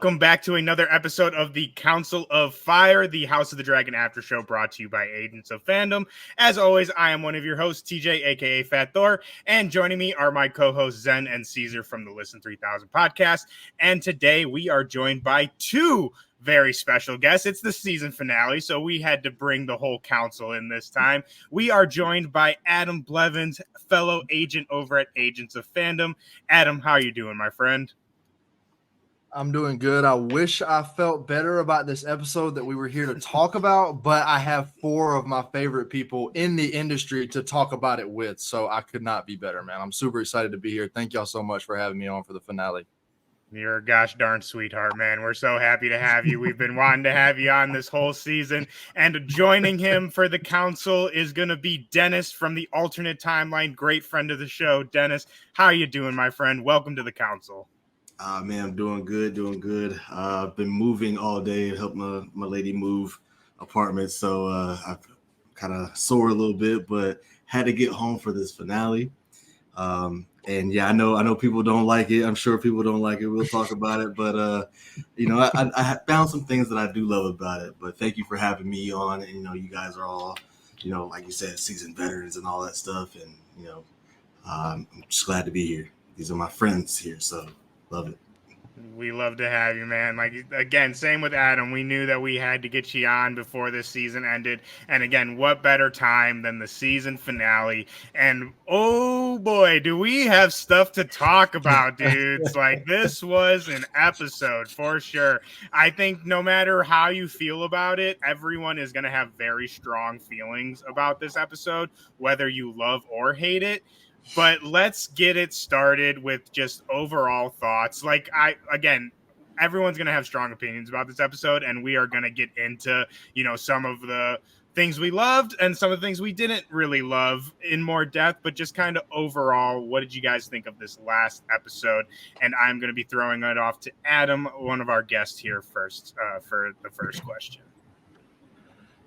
welcome back to another episode of the Council of Fire, the House of the Dragon after show brought to you by Agents of Fandom. As always, I am one of your hosts, TJ, aka Fat Thor, and joining me are my co-hosts Zen and Caesar from the Listen 3000 podcast. And today we are joined by two very special guests. It's the season finale, so we had to bring the whole council in this time. We are joined by Adam Blevins, fellow agent over at Agents of Fandom. Adam, how are you doing, my friend? I'm doing good. I wish I felt better about this episode that we were here to talk about, but I have four of my favorite people in the industry to talk about it with, so I could not be better, man. I'm super excited to be here. Thank y'all so much for having me on for the finale. You're a gosh darn sweetheart, man. We're so happy to have you. We've been wanting to have you on this whole season. And joining him for the council is going to be Dennis from the alternate timeline. Great friend of the show. Dennis, how are you doing, my friend? Welcome to the council. Man, I'm doing good. I've been moving all day to help my lady move apartments, so I've kind of sore a little bit, but had to get home for this finale. And yeah, I know people don't like it. I'm sure people don't like it. We'll talk about it, but I found some things that I do love about it. But thank you for having me on. And you guys are all, like you said, seasoned veterans and all that stuff. And I'm just glad to be here. These are my friends here, so. Love it. We love to have you, man. Like, again, same with Adam. We knew that we had to get you on before this season ended. And again, what better time than the season finale? And oh boy, do we have stuff to talk about, dudes. Like, this was an episode for sure. I think no matter how you feel about it, everyone is going to have very strong feelings about this episode, whether you love or hate it. But let's get it started with just overall thoughts. Like, everyone's going to have strong opinions about this episode, and we are going to get into, some of the things we loved and some of the things we didn't really love in more depth, but just kind of overall, what did you guys think of this last episode? And I'm going to be throwing it off to Adam, one of our guests here first, for the first question.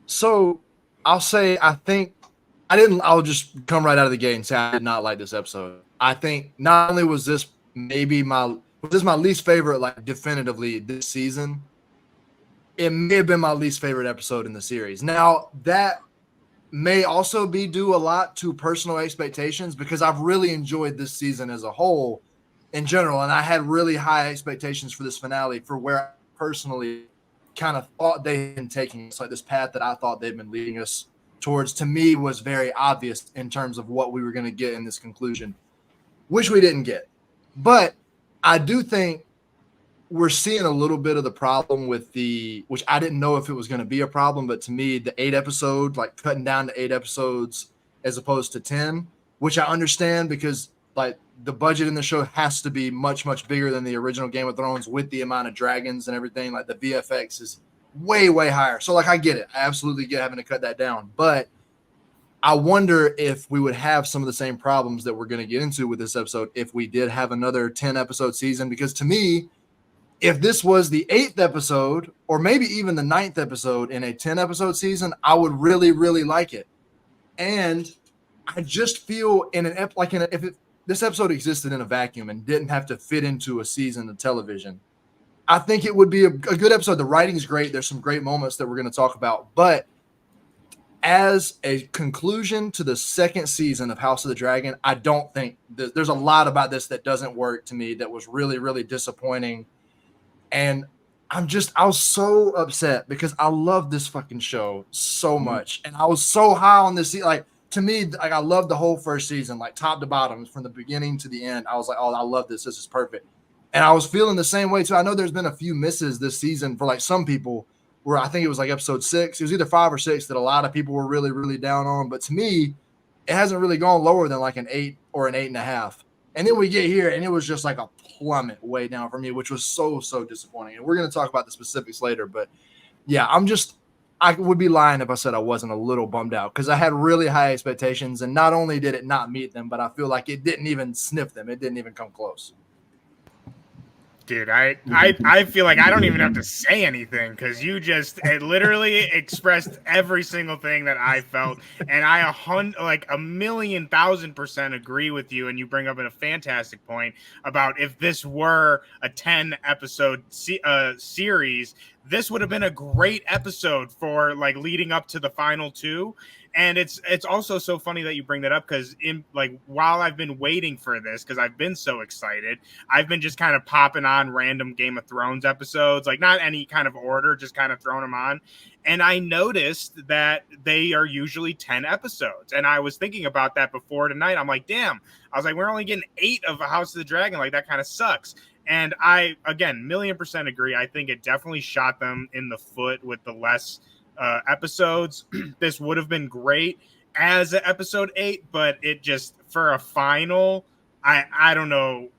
So I'll say, I'll just come right out of the gate and say I did not like this episode. I think not only was this my least favorite, like definitively this season, it may have been my least favorite episode in the series. Now, that may also be due a lot to personal expectations because I've really enjoyed this season as a whole in general. And I had really high expectations for this finale for where I personally kind of thought they'd been taking us, like this path that I thought they'd been leading us towards, to me, was very obvious in terms of what we were going to get in this conclusion, which we didn't get. But I do think we're seeing a little bit of the problem with which I didn't know if it was going to be a problem, but to me, the 8 episode, like cutting down to 8 episodes as opposed to 10, which I understand because like the budget in the show has to be much, much bigger than the original Game of Thrones with the amount of dragons and everything. Like the VFX is way, way higher. So like I get it. I absolutely get having to cut that down. But I wonder if we would have some of the same problems that we're going to get into with this episode if we did have another 10 episode season. Because to me, if this was the 8th episode or maybe even the 9th episode in a 10 episode season, I would really, really like it. And I just feel this episode existed in a vacuum and didn't have to fit into a season of television, I think it would be a good episode. The writing's great. There's some great moments that we're going to talk about. But as a conclusion to the second season of House of the Dragon, I don't think there's a lot about this that doesn't work to me that was really, really disappointing. And I was so upset because I love this fucking show so much. And I was so high on this. Like, to me, like I loved the whole first season, like top to bottom, from the beginning to the end. I was like, oh, I love this. This is perfect. And I was feeling the same way too. I know there's been a few misses this season for like some people where I think it was like episode 6. It was either 5 or 6 that a lot of people were really, really down on. But to me, it hasn't really gone lower than like an 8 or an 8.5. And then we get here and it was just like a plummet way down for me, which was so, so disappointing. And we're going to talk about the specifics later. But yeah, I would be lying if I said I wasn't a little bummed out because I had really high expectations. And not only did it not meet them, but I feel like it didn't even sniff them. It didn't even come close. Dude, I feel like I don't even have to say anything because it literally expressed every single thing that I felt, and I 1,000,000% agree with you. And you bring up a fantastic point about if this were a 10 episode series, this would have been a great episode for like leading up to the final two. And it's also so funny that you bring that up because in like while I've been waiting for this because I've been so excited, I've been just kind of popping on random Game of Thrones episodes, like not any kind of order, just kind of throwing them on. And I noticed that they are usually 10 episodes. And I was thinking about that before tonight. I'm like, damn, I was like, we're only getting 8 of a House of the Dragon. Like that kind of sucks. And I, again, 1,000,000% agree. I think it definitely shot them in the foot with the less episodes. This would have been great as episode 8, but it just for a final, I don't know.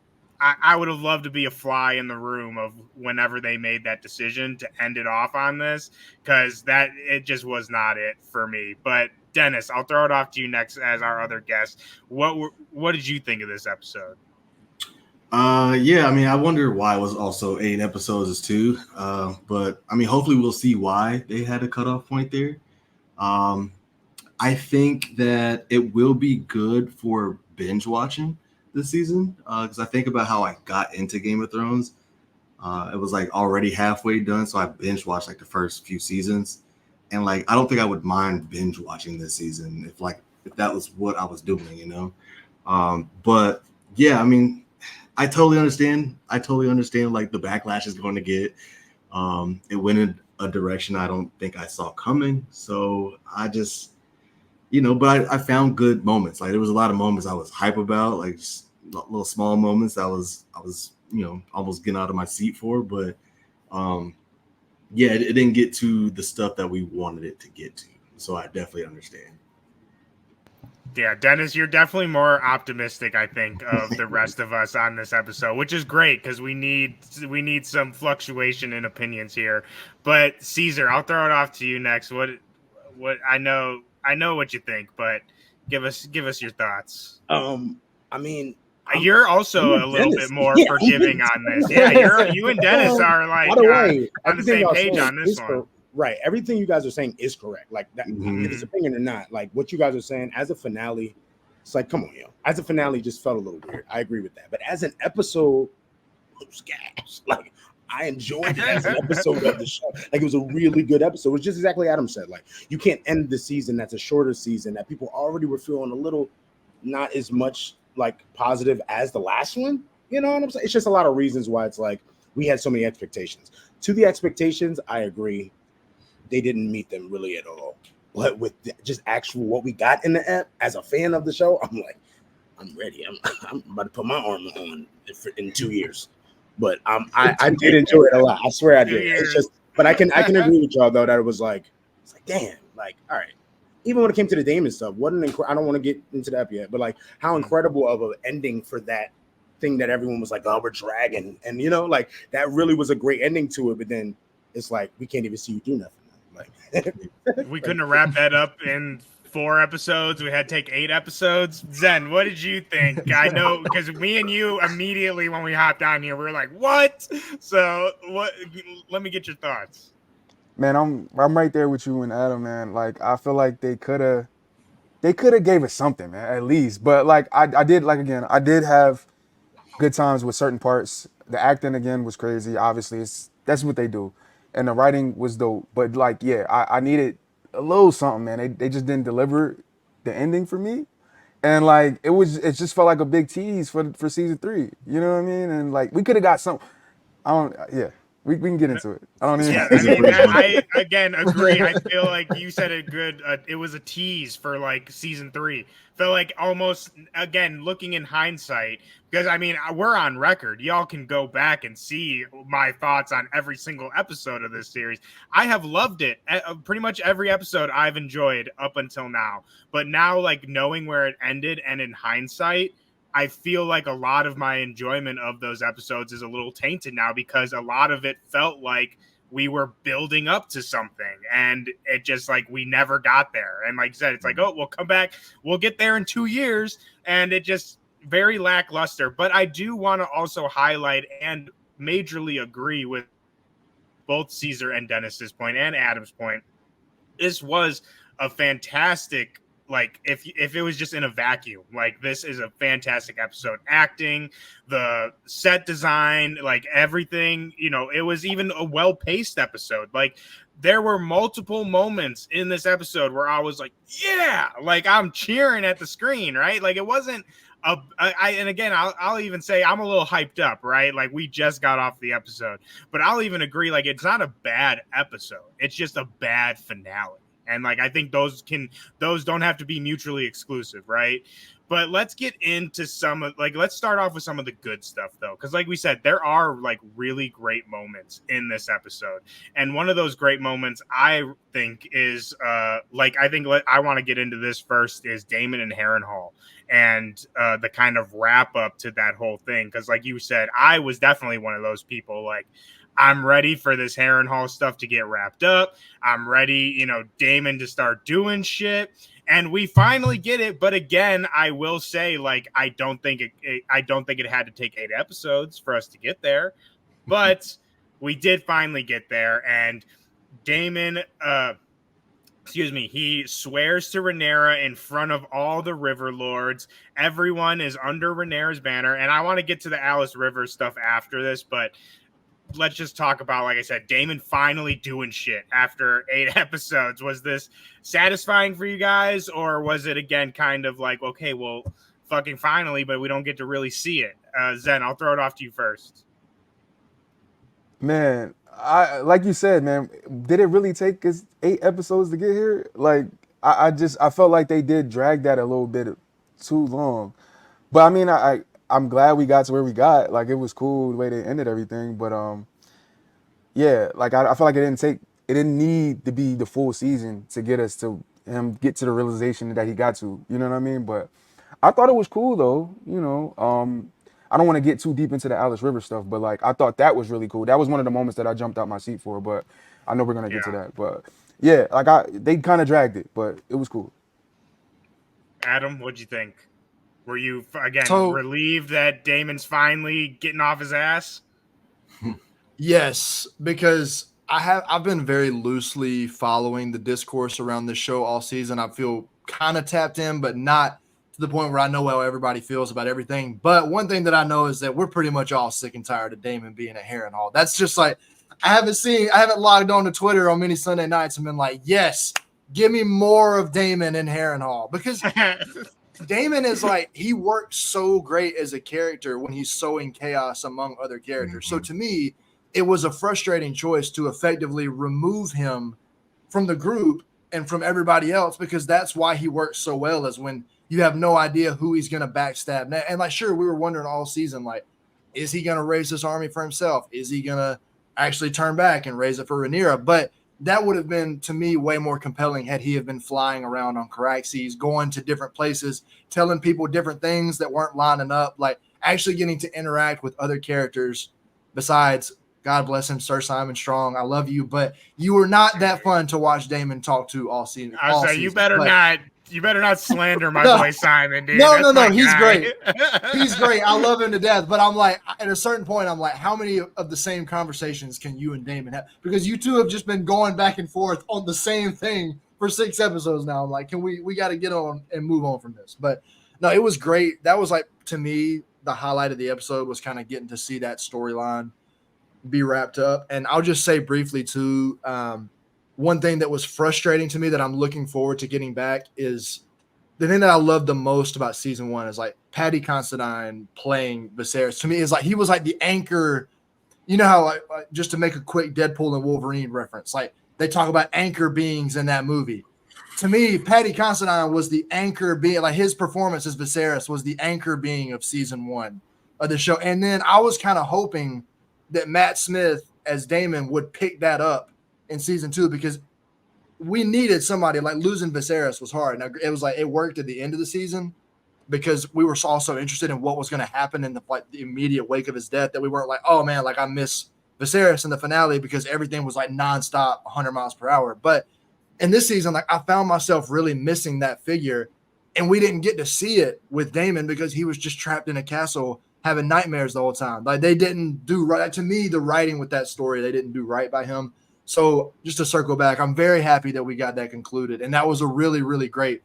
I would have loved to be a fly in the room of whenever they made that decision to end it off on this, because that it just was not it for me. But Dennis, I'll throw it off to you next as our other guest. What did you think of this episode? Yeah, I mean, I wonder why it was also 8 episodes as 2. But I mean, hopefully we'll see why they had a cutoff point there. I think that it will be good for binge watching this season because I think about how I got into Game of Thrones. It was like already halfway done, so I binge watched like the first few seasons, and like I don't think I would mind binge watching this season if that was what I was doing, you know. But yeah, I mean. I totally understand. Like the backlash is going to get. It went in a direction I don't think I saw coming. So I just, but I found good moments. Like there was a lot of moments I was hype about, like just little small moments I was, almost getting out of my seat for. But yeah, it didn't get to the stuff that we wanted it to get to. So I definitely understand. Yeah, Dennis, you're definitely more optimistic, I think, of the rest of us on this episode, which is great because we need some fluctuation in opinions here. But Caesar, I'll throw it off to you next. What I know what you think, but give us your thoughts. I mean, you're also a little bit more forgiving on this. Yeah, you and Dennis are like on the same page on this one. Right. Everything you guys are saying is correct. Like that, if it's opinion or not, like what you guys are saying as a finale, it's like, come on, yo. As a finale, just felt a little weird. I agree with that. But as an episode, it was gas. Like I enjoyed it as an episode of the show. Like it was a really good episode. It was just exactly Adam said. Like you can't end the season that's a shorter season that people already were feeling a little not as much like positive as the last one. You know what I'm saying? It's just a lot of reasons why it's like we had so many expectations. To the expectations, I agree. They didn't meet them really at all. But with just actual what we got in the app, as a fan of the show, I'm like, I'm ready. I'm about to put my armor on in 2 years. But I did enjoy it a lot. I swear I did. It's just, but I can agree with y'all though that it's like damn, like all right. Even when it came to the Damon stuff, I don't want to get into that yet, but like how incredible of an ending for that thing that everyone was like, oh, we're dragging, and like that really was a great ending to it. But then it's like we can't even see you do nothing. Like we couldn't have wrapped that up in 4 episodes. We had to take 8 episodes. Zen, what did you think? I know because me and you immediately when we hopped on here, we were like, what? So let me get your thoughts. Man, I'm right there with you and Adam, man. Like I feel like they could have gave us something, man, at least. But like I did have good times with certain parts. The acting again was crazy. Obviously, that's what they do. And the writing was dope. But like, yeah, I needed a little something, man. They just didn't deliver the ending for me. And like it just felt like a big tease for season 3. You know what I mean? And like we could have got some we can get into it. I don't even. Yeah, I mean, I again agree. I feel like you said it good. It was a tease for like season 3. Felt like almost again looking in hindsight because I mean we're on record. Y'all can go back and see my thoughts on every single episode of this series. I have loved it. Pretty much every episode I've enjoyed up until now. But now, like knowing where it ended and in hindsight, I feel like a lot of my enjoyment of those episodes is a little tainted now because a lot of it felt like we were building up to something and it just like we never got there. And like I said, it's like, oh, we'll come back. We'll get there in 2 years. And it just very lackluster. But I do want to also highlight and majorly agree with both Caesar and Dennis's point and Adam's point. This was a fantastic, like, if it was just in a vacuum, like, this is a fantastic episode. Acting, the set design, like, everything, you know, it was even a well-paced episode. Like, there were multiple moments in this episode where I was like, yeah, like, I'm cheering at the screen, right? Like, it wasn't and again, I'll even say I'm a little hyped up, right? Like, we just got off the episode, but I'll even agree, like, it's not a bad episode. It's just a bad finale. And like, I think those don't have to be mutually exclusive, right? But let's get into let's start off with some of the good stuff, though, because like we said, there are like really great moments in this episode, and one of those great moments I think is I want to get into this first is Damon and Harrenhal and the kind of wrap up to that whole thing, because like you said, I was definitely one of those people. Like, I'm ready for this Harrenhal stuff to get wrapped up. I'm ready, you know, Damon to start doing shit. And we finally get it. But again, I will say, like, I don't think it had to take 8 episodes for us to get there. But we did finally get there. And Damon, he swears to Rhaenyra in front of all the River Lords. Everyone is under Rhaenyra's banner. And I want to get to the Alice River stuff after this, but let's just talk about, like I said, Damon finally doing shit after 8 episodes. Was this satisfying for you guys, or was it again kind of like, okay, well, fucking finally, but we don't get to really see it? Zen, I'll throw it off to you first. Man, I like you said, man. Did it really take us 8 episodes to get here? Like, I felt like they did drag that a little bit too long. But I mean, I'm glad we got to where we got. Like, it was cool the way they ended everything. But yeah, like I feel like it didn't need to be the full season to get us to him get to the realization that he got to. You know what I mean? But I thought it was cool though. You know, I don't want to get too deep into the Alice River stuff, but like, I thought that was really cool. That was one of the moments that I jumped out my seat for. But I know we're gonna get to that. But yeah, like they kind of dragged it, but it was cool. Adam, what'd you think? Were you, again, relieved that Damon's finally getting off his ass? Yes, because I've been very loosely following the discourse around this show all season. I feel kind of tapped in, but not to the point where I know how everybody feels about everything. But one thing that I know is that we're pretty much all sick and tired of Damon being a Harrenhal. That's just like, I haven't logged on to Twitter on many Sunday nights and been like, yes, give me more of Damon and Harrenhal, because Damon is like, he works so great as a character when he's sowing chaos among other characters. So to me, it was a frustrating choice to effectively remove him from the group and from everybody else, because that's why he works so well, is when you have no idea who he's going to backstab. And like, sure, we were wondering all season, like, is he going to raise this army for himself? Is he going to actually turn back and raise it for Rhaenyra? But that would have been, to me, way more compelling had he have been flying around on Caraxes, going to different places, telling people different things that weren't lining up, like actually getting to interact with other characters besides, God bless him, Sir Simon Strong, I love you, but you were not that fun to watch Damon talk to all season. I was saying, you better not slander my boy Simon, dude. No, he's great. He's great. I love him to death. But I'm like, at a certain point, I'm like, how many of the same conversations can you and Damon have? Because you two have just been going back and forth on the same thing for 6 episodes now. I'm like, we got to get on and move on from this. But no, it was great. That was like, to me, the highlight of the episode was kind of getting to see that storyline be wrapped up. And I'll just say briefly too, one thing that was frustrating to me that I'm looking forward to getting back is the thing that I love the most about season 1 is like Paddy Considine playing Viserys. To me, is like, he was like the anchor. You know how, like, just to make a quick Deadpool and Wolverine reference, like they talk about anchor beings in that movie. To me, Paddy Considine was the anchor being, like his performance as Viserys was the anchor being of season 1 of the show. And then I was kind of hoping that Matt Smith as Damon would pick that up in season 2, because we needed somebody. Like, losing Viserys was hard. Now, it was like, it worked at the end of the season because we were also interested in what was going to happen in the immediate wake of his death, that we weren't like, oh man, like I miss Viserys in the finale, because everything was like nonstop 100 miles per hour. But in this season, like, I found myself really missing that figure, and we didn't get to see it with Damon because he was just trapped in a castle having nightmares the whole time. Like they didn't do right. To me, the writing with that story, they didn't do right by him. So just to circle back, I'm very happy that we got that concluded. And that was a really, really great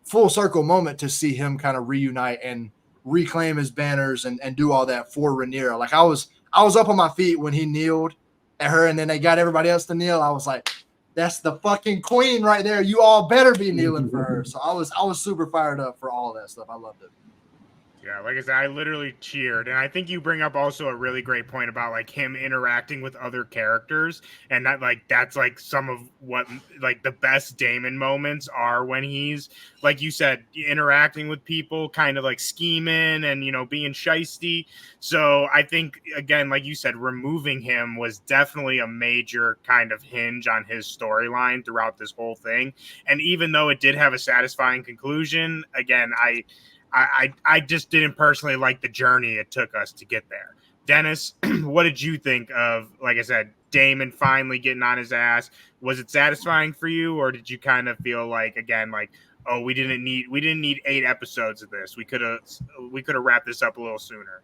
full circle moment to see him kind of reunite and reclaim his banners and do all that for Rhaenyra. Like I was up on my feet when he kneeled at her and then they got everybody else to kneel. I was like, that's the fucking queen right there. You all better be kneeling for her. So I was super fired up for all of that stuff. I loved it. Yeah, like I said, I literally cheered. And I think you bring up also a really great point about like him interacting with other characters. And that that's like some of what like the best Daemon moments are when he's, like you said, interacting with people, kind of like scheming and, you know, being shisty. So I think, again, like you said, removing him was definitely a major kind of hinge on his storyline throughout this whole thing. And even though it did have a satisfying conclusion, again, I just didn't personally like the journey it took us to get there. Dennis, what did you think of, like I said, Daemon finally getting on his ass? Was it satisfying for you, or did you kind of feel like, again, like, oh, we didn't need 8 episodes of this. We could have wrapped this up a little sooner.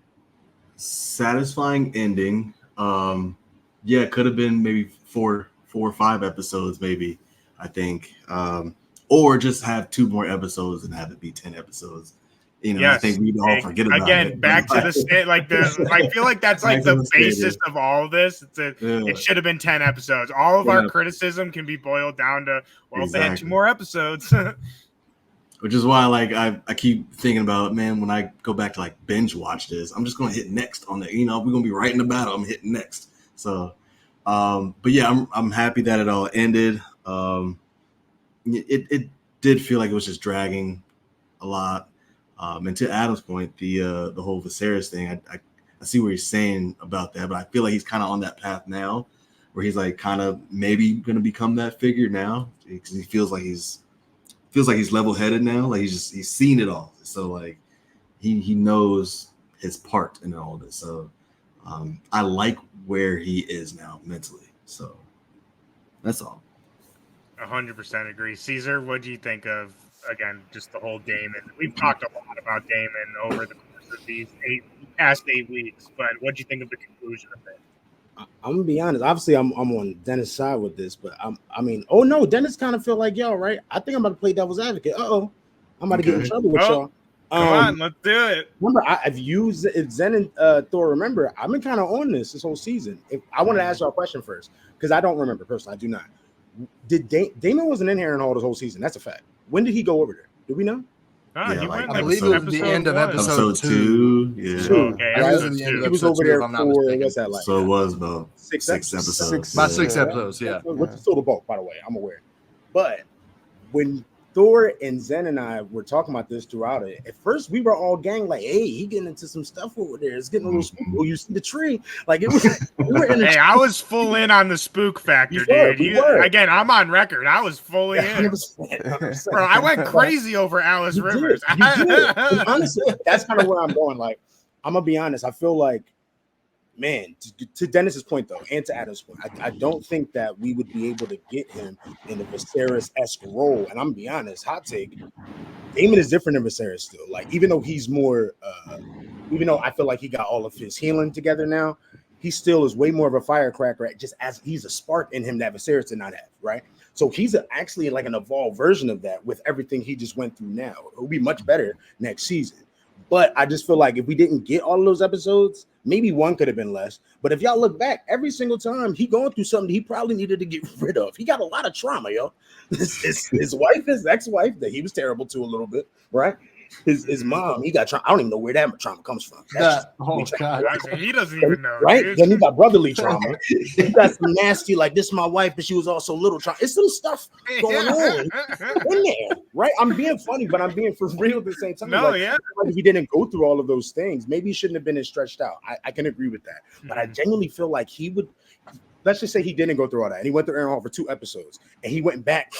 Satisfying ending. Yeah, it could have been maybe 4 or 5 episodes, maybe, I think. Or just have 2 more episodes and have it be 10 episodes. You know, yes. I think we'd all forget about it. Again, back to the state, like I feel like that's like the basis of all of this. It should have been 10 episodes. All of our criticism can be boiled down to, well, if they had 2 more episodes. Which is why, like, I keep thinking about, man, when I go back to like binge watch this, I'm just gonna hit next on the, you know, we're gonna be right in the battle. I'm hitting next. So, but yeah, I'm happy that it all ended. It did feel like it was just dragging a lot. And to Adam's point, the whole Viserys thing, I see what he's saying about that, but I feel like he's kind of on that path now, where he's like kind of maybe going to become that figure now, because he feels like he's level-headed now, like he's seen it all, so like he knows his part in all this. So I like where he is now mentally. So that's all. 100% agree. Caesar, what do you think of? Again, just the whole Daemon. We've talked a lot about Daemon over the course of these past 8 weeks, but what do you think of the conclusion of it? I'm gonna be honest. Obviously, I'm on Dennis' side with this, but oh no, Dennis kind of feel like y'all, right? I think I'm about to play devil's advocate. I'm about to get in trouble with y'all. Come on, let's do it. Remember, I've used Zen and Thor. Remember, I've been kind of on this whole season. If I want to ask y'all a question first, because I don't remember personally, I do not. Did Daemon wasn't in here in all this whole season? That's a fact. When did he go over there? Do we know? Yeah, he went I believe it was the end of episode 2. Yeah. Okay, he was over there for what's that like? So it was about 6 episodes. About 6 episodes, yeah. Which is still the bulk, by the way. I'm aware. But when Thor and Zen and I were talking about this throughout it, at first we were all gang like, hey, he getting into some stuff over there. It's getting a little spooky. Oh, you see the tree? Like it was. Hey, I was full in on the spook factor, dude. Again, I'm on record. I was fully in. 100%. Bro, I went crazy over Alice Rivers. You did. Honestly, that's kind of where I'm going. Like, I'm gonna be honest. I feel like, man, to Dennis's point though, and to Adam's point, I don't think that we would be able to get him in the Viserys-esque role. And I'm gonna be honest, hot take, Daemon is different than Viserys still. Like, even though he's more, even though I feel like he got all of his healing together now, he still is way more of a firecracker. Just as he's a spark in him that Viserys did not have, right? So he's actually like an evolved version of that with everything he just went through now. It'll be much better next season. But I just feel like if we didn't get all of those episodes, maybe one could have been less. But if y'all look back, every single time he going through something he probably needed to get rid of. He got a lot of trauma, yo. His wife, his ex-wife, that he was terrible to a little bit, right? His mom, he got trauma. I don't even know where that trauma comes from. God. He doesn't even know, right? Dude. Then he got brotherly trauma. He got some nasty, like, this is my wife, but she was also little trauma. It's some stuff going on in there, right? I'm being funny, but I'm being for real at the same time. No, yeah. If he didn't go through all of those things, maybe he shouldn't have been as stretched out. I can agree with that. But I genuinely feel like he would. Let's just say he didn't go through all that. And he went through Aaron Hall for 2 episodes. And he went back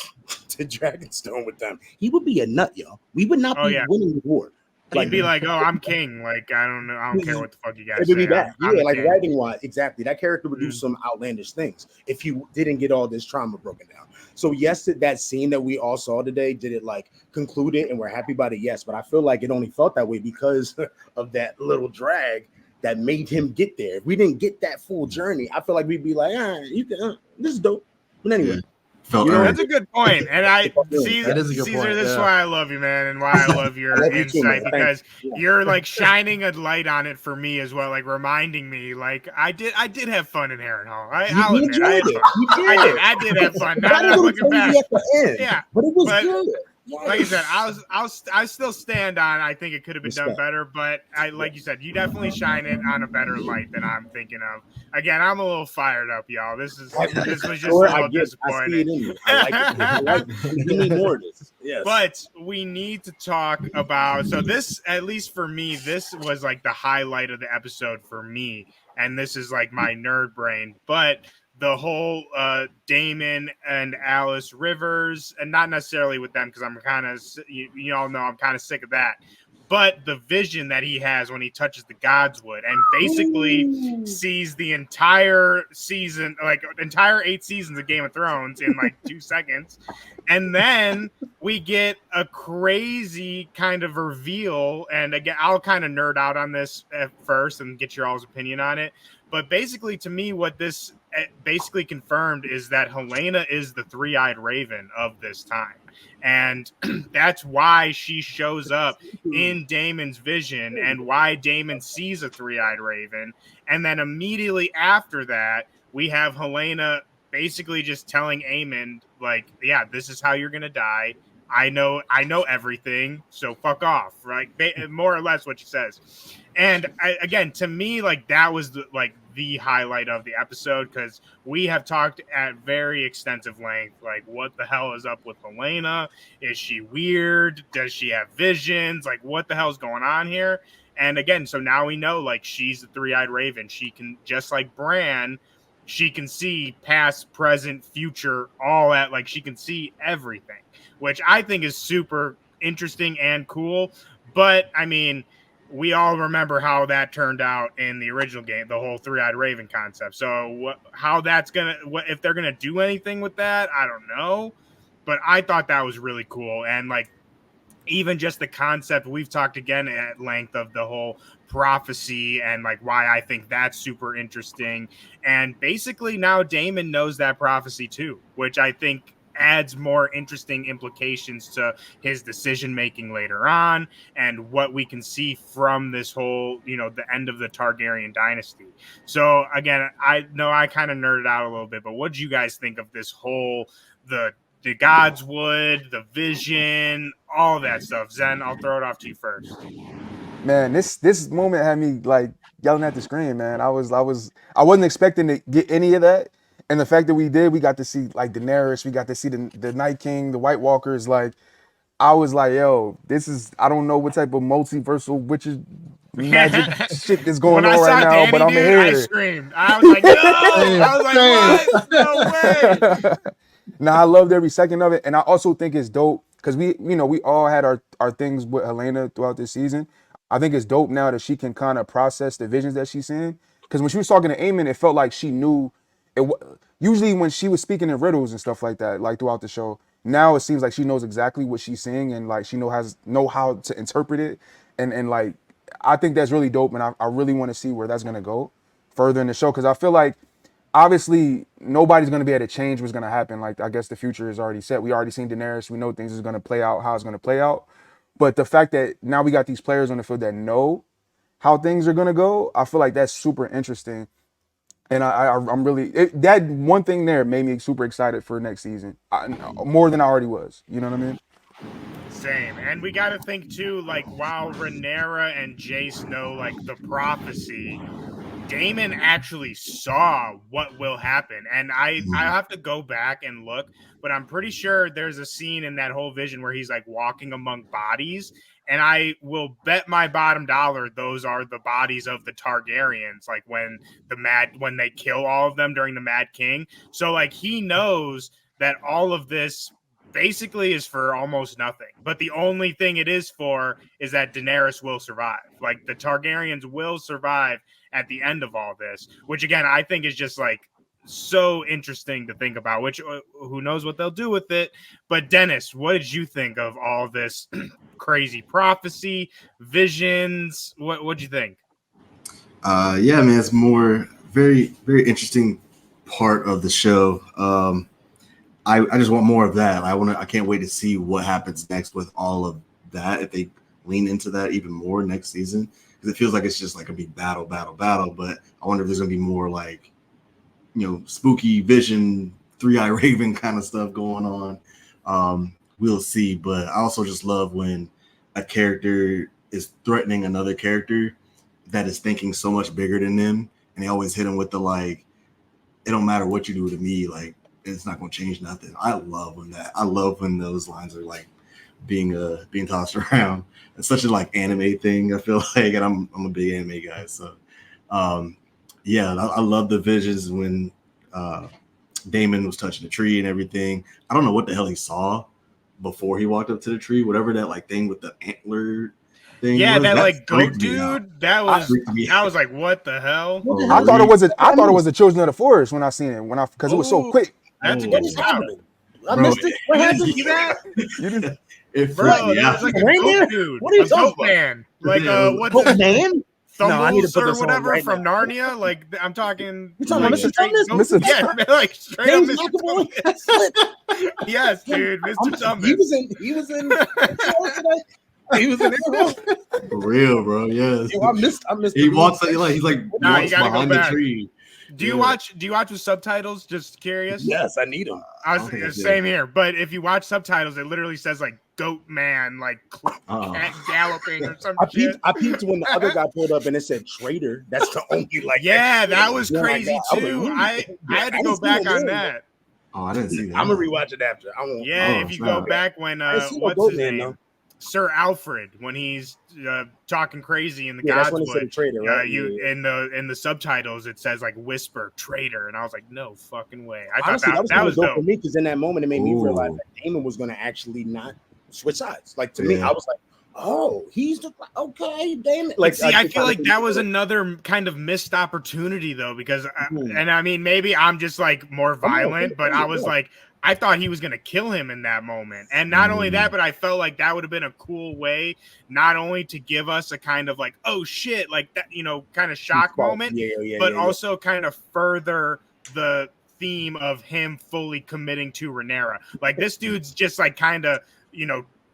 to Dragonstone with them. He would be a nut, yo. We would not be winning the war. He'd be like, "Oh, I'm king. Like, I don't know. I don't care what the fuck you guys It would say. be bad. I'm the Like king." writing wise, exactly. That character would do Mm. some outlandish things if he didn't get all this trauma broken down. So yes, that scene that we all saw today, did it like conclude it and we're happy about it? Yes, but I feel like it only felt that way because of that little drag that made him get there. If we didn't get that full journey, I feel like we'd be like, you can. This is dope. But anyway, Yeah. Felt You know, earned. That's a good point. And I see, That is a good Caesar, point, this is yeah. why I love you, man, and why I love I your love you too, insight, man. Thank because you. you're like shining a light on it for me as well, like reminding me, like I did have fun in Harrenhal. I'll You admit, I had enjoyed it. fun. You did. I did have fun. Now Got that a I'm little looking back, crazy at the end, yeah, but it was but good. like I said, I still stand on. I think it could have been done Respect. better, but like you said, you definitely shine it on a better light than I'm thinking of. Again, I'm a little fired up, y'all. This was just a Sure, little I see disappointing. it in you. I like it. I like it. We need more of this. Yes. But we need to talk about, so this, at least for me, this was like the highlight of the episode for me, and this is like my nerd brain. But the whole Damon and Alice Rivers, and not necessarily with them, because I'm kind of, you all know I'm kind of sick of that. But the vision that he has when he touches the Godswood and basically sees the entire season, like entire 8 seasons of Game of Thrones in like 2 seconds. And then we get a crazy kind of reveal. And again, I'll kind of nerd out on this at first and get your all's opinion on it. But basically, to me, what this basically confirmed is that Helena is the three-eyed raven of this time. And that's why she shows up in Damon's vision and why Damon sees a three-eyed raven. And then immediately after that, we have Helena basically just telling Aemond, like, yeah, this is how you're going to die. I know everything, so fuck off, right? More or less what she says. And again, to me, like that was the highlight of the episode, because we have talked at very extensive length, like what the hell is up with Helena? Is she weird? Does she have visions? Like what the hell's going on here? And again, so now we know, like, she's the three-eyed raven. She can, just like Bran, she can see past, present, future, all at, like, she can see everything, which I think is super interesting and cool. But I mean, we all remember how that turned out in the original game, the whole three-eyed raven concept. So how that's gonna, if they're gonna do anything with that, I don't know. But I thought that was really cool. And like, even just the concept, we've talked again at length of the whole prophecy and like why I think that's super interesting. And basically now Damon knows that prophecy too, which I think adds more interesting implications to his decision making later on and what we can see from this whole, the end of the Targaryen dynasty. So again, I know I kind of nerded out a little bit, but what do you guys think of this whole, the Godswood, the vision, all that stuff? Zen, I'll throw it off to you first. Man, this moment had me like yelling at the screen, man. I wasn't expecting to get any of that. And the fact that we did, we got to see like Daenerys, we got to see the Night King, the White Walkers. Like, I was like, yo, this is, I don't know what type of multiversal witches magic shit that's going When I on right saw now, Danny, but I'm dude, here. I screamed. I was like, no! I was like, what? No way! Now I loved every second of it, and I also think it's dope because we all had our things with Helena throughout this season. I think it's dope now that she can kind of process the visions that she's seeing. Because when she was talking to Aemon, it felt like she knew. Usually when she was speaking in riddles and stuff like that, like throughout the show, now it seems like she knows exactly what she's seeing and like she know how to interpret it, and like I think that's really dope, and I really want to see where that's gonna go further in the show because I feel like obviously nobody's going to be able to change what's going to happen. Like, I guess the future is already set. We already seen Daenerys. We know things is going to play out how it's going to play out. But the fact that now we got these players on the field that know how things are going to go, I feel like that's super interesting. And I'm really that one thing there made me super excited for next season, more than I already was. You know what I mean? Same. And we got to think too, like, while Rhaenyra and Jace know like the prophecy, Damon actually saw what will happen. And I have to go back and look, but I'm pretty sure there's a scene in that whole vision where he's like walking among bodies. And I will bet my bottom dollar those are the bodies of the Targaryens, like when they kill all of them during the Mad King. So like he knows that all of this basically is for almost nothing. But the only thing it is for is that Daenerys will survive. Like the Targaryens will survive at the end of all this, which again I think is just like so interesting to think about. Which who knows what they'll do with it. But Dennis, what did you think of all this crazy prophecy, visions? What'd you think? Yeah, man, it's more very, very interesting part of the show. I just want more of that. I can't wait to see what happens next with all of that. If they lean into that even more next season, because it feels like it's just like a big battle. But I wonder if there's gonna be more like, spooky vision, three-eye raven kind of stuff going on. We'll see. But I also just love when a character is threatening another character that is thinking so much bigger than them, and they always hit them with the like, it don't matter what you do to me, like it's not going to change nothing. I love when those lines are like being tossed around. It's such a like anime thing, I feel like, and I'm a big anime guy, so yeah, I love the visions when Damon was touching the tree and everything. I don't know what the hell he saw before he walked up to the tree, whatever that like thing with the antler thing. Yeah, was, that like goat freaked me out. dude. That was I was like, what the hell? Oh, I thought it was really? the Children of the Forest when I seen it because it was so Ooh. quick. That's a What good is shout. I Bro, missed it. What You happened? didn't see that? You didn't- It Bro, freaked me there's out. like a Reindeer? goat dude. What are you a talking goat about? man. Like Yeah, what's Goat his man? No, I need to Thumbles put or this on whatever right from now. Narnia? Like I'm talking You talking about like, Mr. straight Tumnus? goat- Mr. Yeah, like straight up James Mr. McAvoy? Tumnus. That's lit. Yes, dude, Mr. Tumnus. He was in today. He was in Arrow. For real, bro. Yes. Yo, I missed He the walks movie. like he's like Nah, you walks gotta go behind the back. tree. Do you watch with subtitles? Just curious. Yes, I need him. I I was don't think I did. same here, but if you watch subtitles, it literally says like "goat man," like cat galloping or some shit. I peeped when the other guy pulled up and it said traitor. That's the only like. Yeah, that was Yeah, like crazy that. I was too. like, I had to I go didn't see back no on name, that. Oh, I didn't see that. I'm gonna rewatch it after. I won't. Yeah, Oh, if you snap. go back when I didn't see no what's goat his man, name? though. Sir Alfred, when he's talking crazy in the Yeah, that's when it said a Godswood. traitor, right? In the subtitles it says like whisper traitor, and I was like, no fucking way. I Honestly, thought that was dope dope. for me because in that moment it made me realize Ooh. that Damon was gonna actually not switch sides. Like to me, Yeah. I was like, oh, he's just like, okay, Damon. Like, see, I it feel kinda like that was confused me. another kind of missed opportunity though, because Mhm. and I mean maybe I'm just like more violent, but I was yeah. like, I thought he was gonna kill him in that moment. And not only that, Mm. but I felt like that would have been a cool way, not only to give us a kind of like, oh shit, like that, kind of shock moment, but also kind of further the theme of him fully committing to Rhaenyra. Like this dude's just like kind of,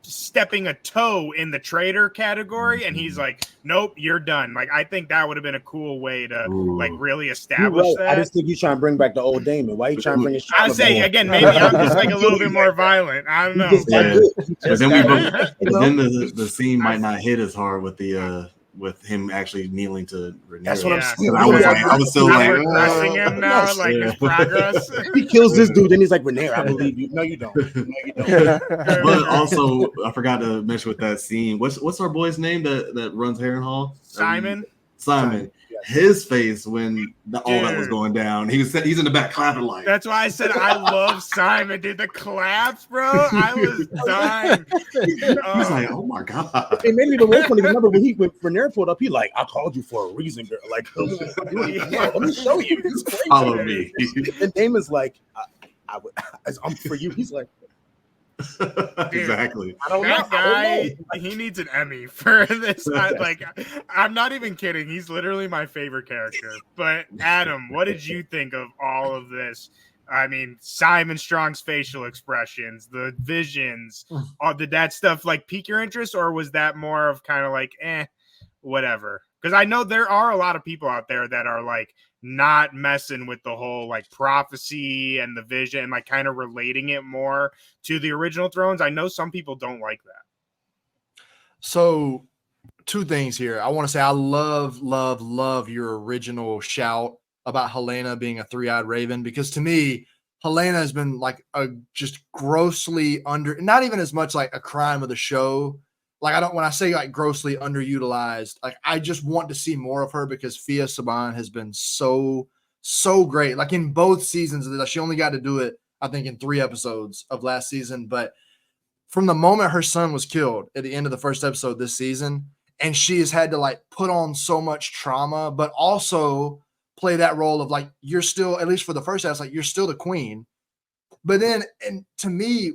stepping a toe in the traitor category, and he's like, nope, you're done. Like I think that would have been a cool way to like really You're establish right. that. I just think he's trying to bring back the old Damon. Why you trying to bring his? I say again, maybe I'm just like a little bit more violent. I don't know. Yeah. But then the scene might I- not hit as hard with the with him actually kneeling to Rhaenyra. That's what I'm Yeah. saying. I was still I'm like, regressing him now, like his progress. He kills this dude, then he's like, Rhaenyra, I believe you. No, you don't. No, you don't. But also, I forgot to mention with that scene. What's our boy's name that runs Harrenhal? Simon. Simon. His face when all that was Dude. going down. He's in the back clapping like. That's why I said I love Simon, dude. The claps, bro. I was dying. He's like, oh my god. It made me even more funny. Remember when Rhaenyra pulled up, he like, I called you for a reason, girl. Like, come on, let me show you. He's crazy. Follow me. And Damon's like, I'm for you. He's like, Exactly. I don't know. That guy, he needs an Emmy for this. I'm not even kidding. He's literally my favorite character. But Adam, what did you think of all of this? I mean, Simon Strong's facial expressions, the visions, did that stuff like pique your interest, or was that more of kind of like, whatever? Because I know there are a lot of people out there that are like not messing with the whole like prophecy and the vision and like kind of relating it more to the original Thrones. I know some people don't like that. So two things here. I want to say I love your original shout about Helena being a three-eyed raven, because to me, Helena has been like a just grossly not even as much like a crime of the show. Like when I say like grossly underutilized, like I just want to see more of her, because Fia Saban has been so great. Like in both seasons of this, she only got to do it I think, in 3 episodes of last season. But from the moment her son was killed at the end of the first episode this season, and she has had to like put on so much trauma, but also play that role of like, you're still, at least for the first half, like you're still the queen. But then, and to me,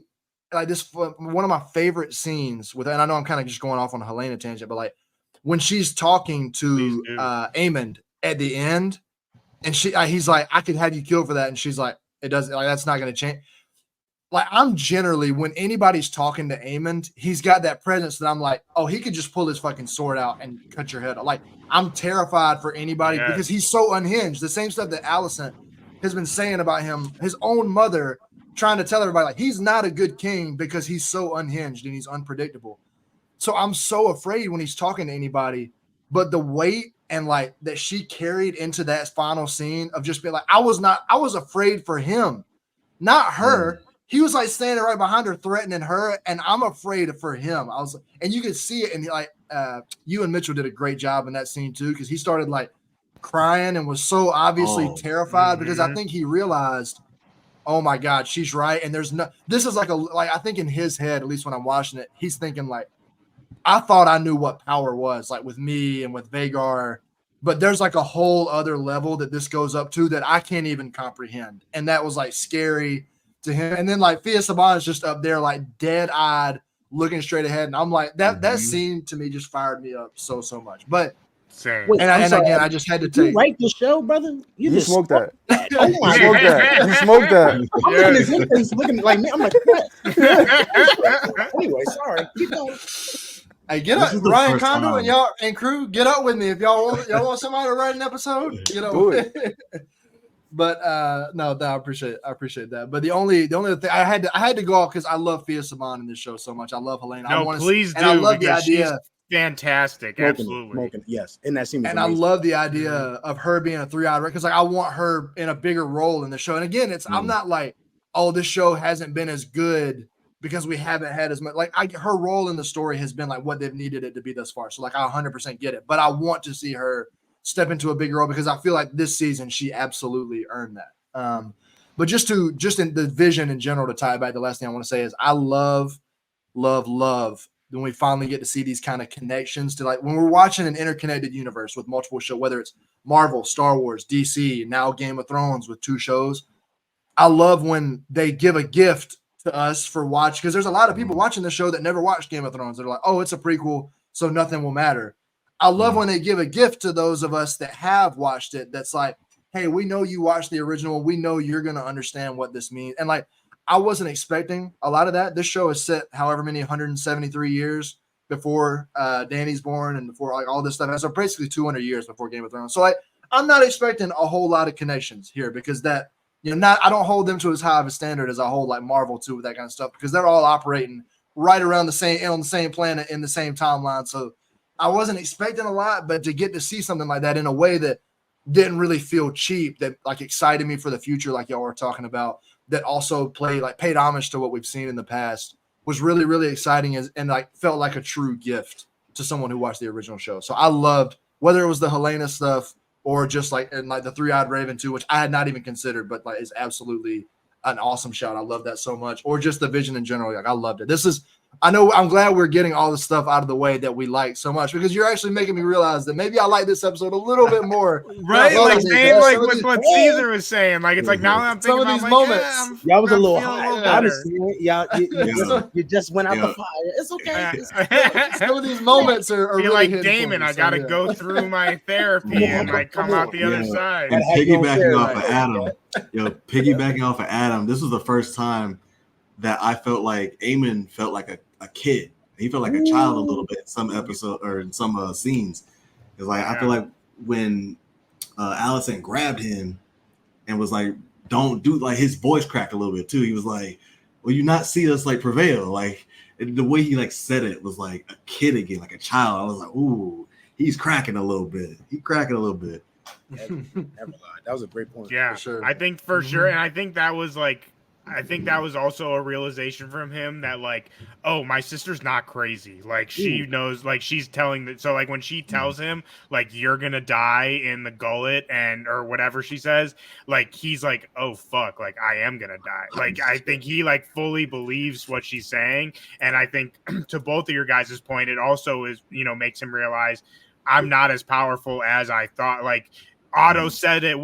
like this, one of my favorite scenes with, and I know I'm kind of just going off on a Helena tangent, but like when she's talking to Aemond at the end, and he's like, I could have you killed for that, and she's like, it doesn't, like that's not going to change. Like I'm generally, when anybody's talking to Aemond, he's got that presence that I'm like, oh, he could just pull his fucking sword out and cut your head off. Like I'm terrified for anybody because he's so unhinged. The same stuff that Alicent has been saying about him, his own mother trying to tell everybody like he's not a good king because he's so unhinged and he's unpredictable. So I'm so afraid when he's talking to anybody, but the weight and like that she carried into that final scene of just being like, I was afraid for him, not her. He was like standing right behind her, threatening her, and I'm afraid for him. And you could see it, and like you and Mitchell did a great job in that scene too, because he started like crying and was so obviously terrified because I think he realized, oh my God, she's right. And this is like I think in his head, at least when I'm watching it, he's thinking like, I thought I knew what power was, like with me and with Vhagar, but there's like a whole other level that this goes up to that I can't even comprehend. And that was like scary to him. And then like Fia Saban is just up there like dead-eyed looking straight ahead. And I'm like, that scene to me just fired me up so much. But same. Wait, again, I just had to take. You write the show, brother? You smoked that. Oh my God. You smoked that. I'm looking at his face, looking like me. I'm like, what? Anyway, sorry. Keep going. Hey, get up, Ryan Condo and y'all and crew. Get up with me if y'all want somebody to write an episode. You know, do it. But no, I appreciate that. But the only thing I had to go off because I love Fia Saban in this show so much. I love Helena. No, please do. And I love the because idea. She's fantastic, absolutely. Yes, and that scene. And I love the idea of her being a 3-eyed because like I want her in a bigger role in the show. And again, I'm not like, oh, this show hasn't been as good because we haven't had as much. Like her role in the story has been like what they've needed it to be thus far. So like I 100% get it. But I want to see her step into a bigger role because I feel like this season she absolutely earned that. But just in the vision in general, to tie it back, the last thing I want to say is I love when we finally get to see these kind of connections to like when we're watching an interconnected universe with multiple shows, whether it's Marvel, Star Wars, DC, now Game of Thrones with 2 shows. I love when they give a gift to us for watch because there's a lot of people watching the show that never watched Game of Thrones. They're like, oh, it's a prequel, so nothing will matter. I love when they give a gift to those of us that have watched it. That's like, hey, we know you watched the original. We know you're going to understand what this means. And like, I wasn't expecting a lot of that. This show is set however many 173 years before Dany's born and before like all this stuff. So basically 200 years before Game of Thrones. So like, I'm not expecting a whole lot of connections here because that, you know, I don't hold them to as high of a standard as I hold like Marvel to with that kind of stuff because they're all operating right around on the same planet in the same timeline. So I wasn't expecting a lot, but to get to see something like that in a way that didn't really feel cheap, that like excited me for the future, like y'all were talking about, that also paid homage to what we've seen in the past, was really, really exciting and like felt like a true gift to someone who watched the original show. So I loved whether it was the Helena stuff or just like the 3-Eyed Raven too, which I had not even considered, but like is absolutely an awesome shot. I love that so much. Or just the vision in general. Like I loved it. I'm glad we're getting all the stuff out of the way that we like so much because you're actually making me realize that maybe I like this episode a little bit more. Right? Like same like with what Caesar was saying. Like it's like now I'm thinking some of these moments. Y'all was a little high. You just went out the fire. It's okay. Some of these moments are feel really like Damon. I gotta go through my therapy and like come out the other side. And piggybacking off of Adam, this was the first time that I felt like Aemon felt like a kid. He felt like a child a little bit in some episode or in some scenes. It's like I feel like when Alicent grabbed him and was like, "Don't do," like his voice cracked a little bit too. He was like, "Will you not see us like prevail?" Like the way he like said it was like a kid again, like a child. I was like, "Ooh, he's cracking a little bit. Never lied. That was a great point. Yeah, for sure. I think for sure, and I think that was like I think that was also a realization from him that like, oh, my sister's not crazy. Like she Ooh. knows, like she's telling that. So like when she tells him like you're gonna die in the gullet and or whatever she says, like he's like, oh fuck, like I am gonna die. Like I think he like fully believes what she's saying, and I think to both of your guys' point, it also is makes him realize I'm not as powerful as I thought. Like Otto said it,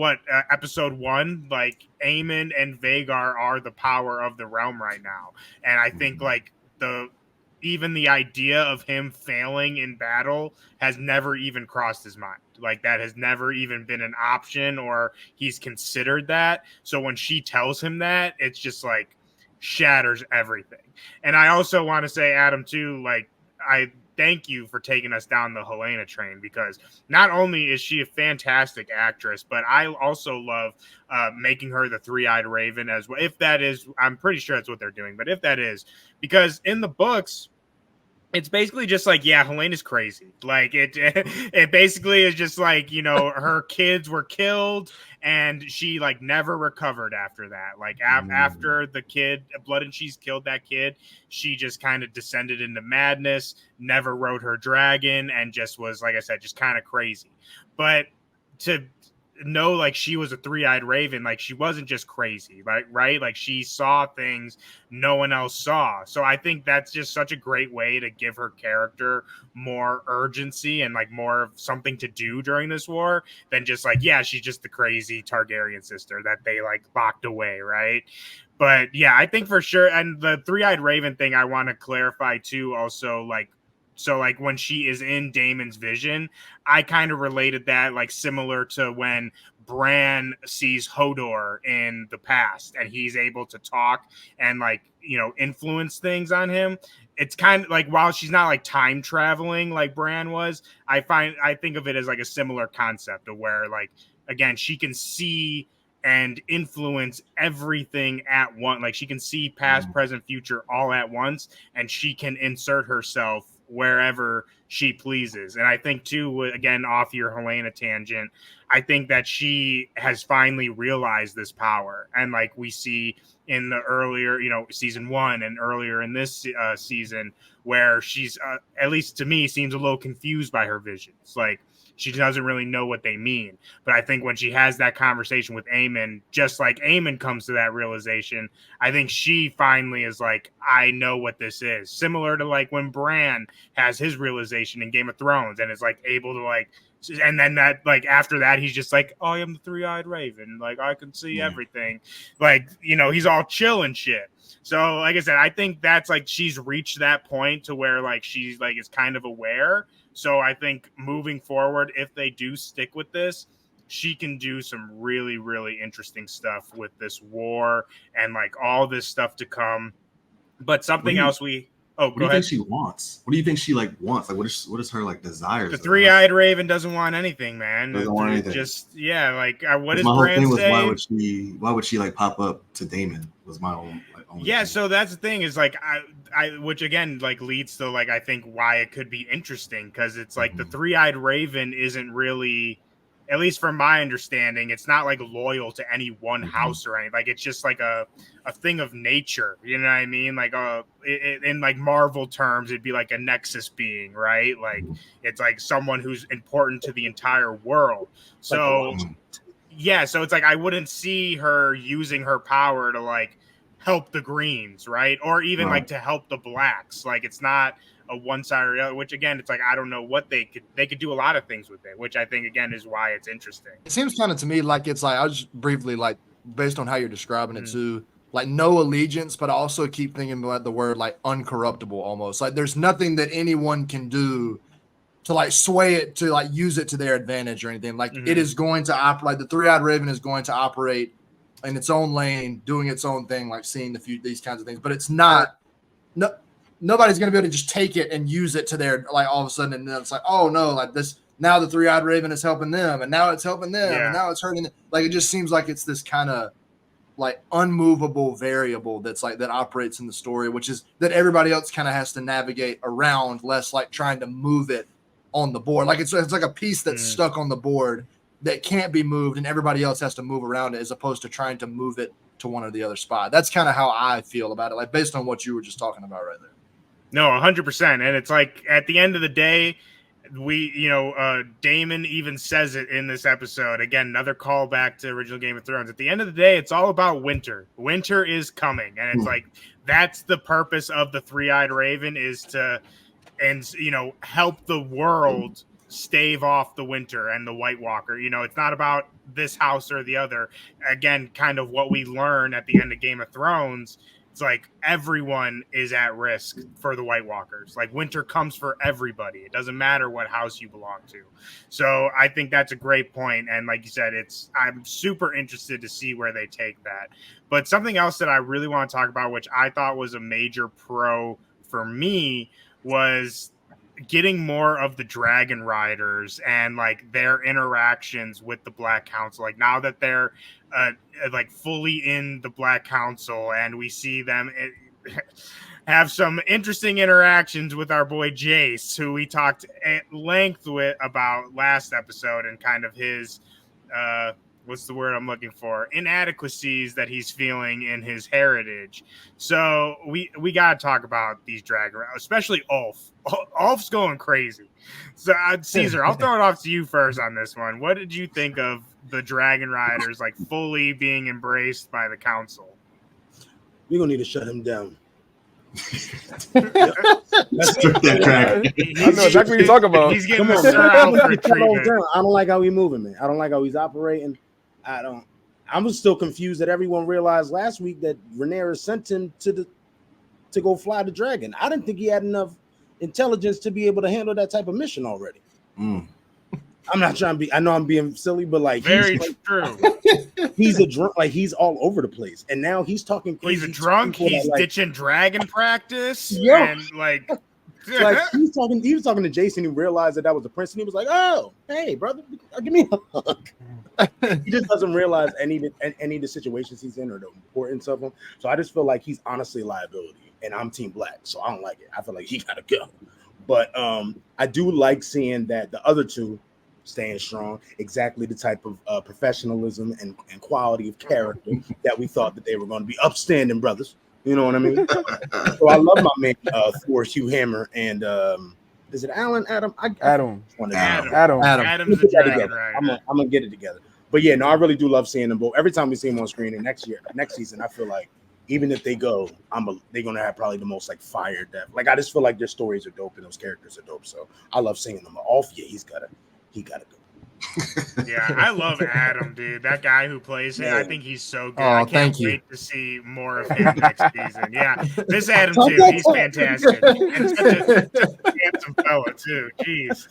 episode 1, like Aemon and Vhagar are the power of the realm right now. And I think like even the idea of him failing in battle has never even crossed his mind. Like that has never even been an option or he's considered that. So when she tells him that, it's just like shatters everything. And I also want to say, Adam, too, like I thank you for taking us down the Helena train, because not only is she a fantastic actress, but I also love making her the three-eyed raven as well. If that is, I'm pretty sure that's what they're doing, but if that is, because in the books, it's basically just like, yeah, Helena's crazy. Like it basically is just like, her kids were killed and she like never recovered after that. Like after the kid, Blood and Cheese killed that kid, she just kind of descended into madness, never rode her dragon, and just was, like I said, just kind of crazy. But to know like she was a three-eyed raven, like she wasn't just crazy, right? Like she saw things no one else saw. So I think that's just such a great way to give her character more urgency and like more of something to do during this war than just like, yeah, she's just the crazy Targaryen sister that they like locked away, right? But yeah, I think for sure. And the three-eyed raven thing I want to clarify too, also, like, so like when she is in Daemon's vision, I kind of related that like similar to when Bran sees Hodor in the past and he's able to talk and like, influence things on him. It's kind of like, while she's not like time traveling like Bran was, I think of it as like a similar concept of where like, again, she can see and influence everything at once. Like she can see past, present, future all at once, and she can insert herself wherever she pleases. And I think too, again, off your Helena tangent, I think that she has finally realized this power. And like we see in the earlier, season 1 and earlier in this season, where she's, at least to me, seems a little confused by her visions. Like she doesn't really know what they mean. But I think when she has that conversation with Aemon, just like Aemon comes to that realization, I think she finally is like, I know what this is. Similar to like when Bran has his realization in Game of Thrones and is like able to like, and then that like after that he's just like, oh, I am the three-eyed raven, like I can see everything, like he's all chill and shit. So like I said, I think that's like she's reached that point to where like she's like is kind of aware. So I think moving forward, if they do stick with this, she can do some really, really interesting stuff with this war and like all this stuff to come. But something else what do go you ahead. think she wants? What do you think she like wants? Like what is her like desires? The three-eyed raven doesn't want anything, man. Doesn't want anything. Just like what does my whole Bran thing was say? why would she like pop up to Daemon? Was my own only Yeah, thing. so that's the thing is like I which again like leads to like I think why it could be interesting, because it's like the three-eyed raven isn't really, at least from my understanding, it's not like loyal to any one house or anything. Like it's just like a thing of nature, you know what I mean? Like in like Marvel terms, it'd be like a nexus being, right? Like it's like someone who's important to the entire world. So yeah, so it's like I wouldn't see her using her power to like help the greens, right? Or even like to help the blacks. Like it's not a one side or the other, which again, it's like I don't know what they could do a lot of things with it, which I think again is why it's interesting. It seems kind of to me like it's like, I was just briefly like, based on how you're describing it too, like no allegiance, but I also keep thinking about the word like uncorruptible almost. Like there's nothing that anyone can do to like sway it, to like use it to their advantage or anything. Like it is going to operate, the three-eyed raven is going to operate in its own lane, doing its own thing, like seeing these kinds of things. But it's not, nobody's going to be able to just take it and use it to their, like all of a sudden, and then it's like, oh no, like this, now the three-eyed raven is helping them, and now it's helping them, and now it's hurting them. Like it just seems like it's this kind of like unmovable variable that's like that operates in the story, which is that everybody else kind of has to navigate around, less like trying to move it on the board. Like it's like a piece that's stuck on the board that can't be moved, and everybody else has to move around it, as opposed to trying to move it to one or the other spot. That's kind of how I feel about it, like based on what you were just talking about right there. No, 100%. And it's like at the end of the day, Damon even says it in this episode. Again, another callback to original Game of Thrones. At the end of the day, it's all about winter. Winter is coming. And it's like, that's the purpose of the Three-Eyed Raven, is to, help the world stave off the winter and the White Walker. It's not about this house or the other. Again, kind of what we learn at the end of Game of Thrones. It's like everyone is at risk for the White Walkers. Like winter comes for everybody. It doesn't matter what house you belong to. So I think that's a great point. And like you said, I'm super interested to see where they take that. But something else that I really want to talk about, which I thought was a major pro for me, was getting more of the Dragon Riders and like their interactions with the Black Council. Like now that they're like fully in the Black Council, and we see them have some interesting interactions with our boy Jace, who we talked at length with about last episode, and kind of his what's the word I'm looking for? Inadequacies that he's feeling in his heritage. So we got to talk about these Dragon, especially Ulf. Ulf's going crazy. So Caesar, I'll throw it off to you first on this one. What did you think of the Dragon Riders like fully being embraced by the council? We're gonna need to shut him down. That track. I know exactly what you're talking about. He's getting Come the on, Sir man. Alfred treatment. I don't like how he's moving, man. I don't like how he's operating. I was still confused that everyone realized last week that Rhaenyra sent him to go fly the dragon. I didn't think he had enough intelligence to be able to handle that type of mission already. I'm not trying to be. I know I'm being silly, but like very true. He's a drunk. Like he's all over the place, and now he's talking crazy. He's a drunk. He's like, ditching dragon practice. Yeah. And like he was talking to Jason. He realized that was the prince, and he was like, "Oh, hey, brother, give me a hug." He just doesn't realize any of the situations he's in or the importance of them. So I just feel like he's honestly a liability, and I'm Team Black, so I don't like it. I feel like he gotta go. But I do like seeing that the other two staying strong, exactly the type of professionalism and quality of character that we thought that they were going to be upstanding brothers. You know what I mean? So I love my man Thor, Hugh Hammer, and is it Alan? Adam. Adam. Adam's a dragon rider. I'm gonna get it together. But yeah, no, I really do love seeing them both. Every time we see them on screen, and next season, I feel like even if they go, they're gonna have probably the most like fire depth. Like I just feel like their stories are dope and those characters are dope. So I love seeing them. Off, yeah, he gotta go. Yeah, I love Adam, dude. That guy who plays him, I think he's so good. Oh, I can't wait to see more of him next season. Yeah, this Adam too, he's fantastic. And such a handsome fella too. Jeez.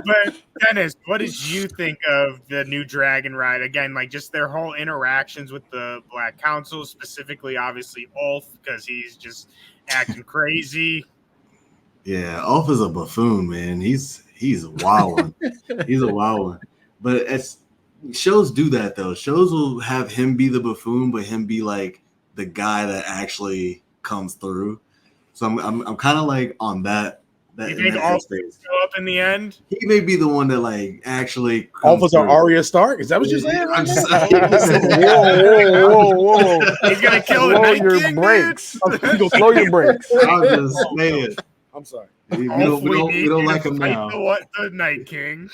But Dennis, what did you think of the new Dragon Ride? Again, like just their whole interactions with the Black Council, specifically, obviously Ulf, because he's just acting crazy. Yeah, Ulf is a buffoon, man. He's a wild one. He's a wild one. But as shows do that though. Shows will have him be the buffoon, but him be like the guy that actually comes through. So I'm kind of like on that. You think Ulf will show up in the end? He may be the one that like actually. Ulf is our Arya Stark. Is that what you're saying? I'm just Whoa. He's gonna kill the Slow Night your King, brakes. dude? Slow your brakes. I'm just saying. I'm sorry. We don't like him now. The Night King.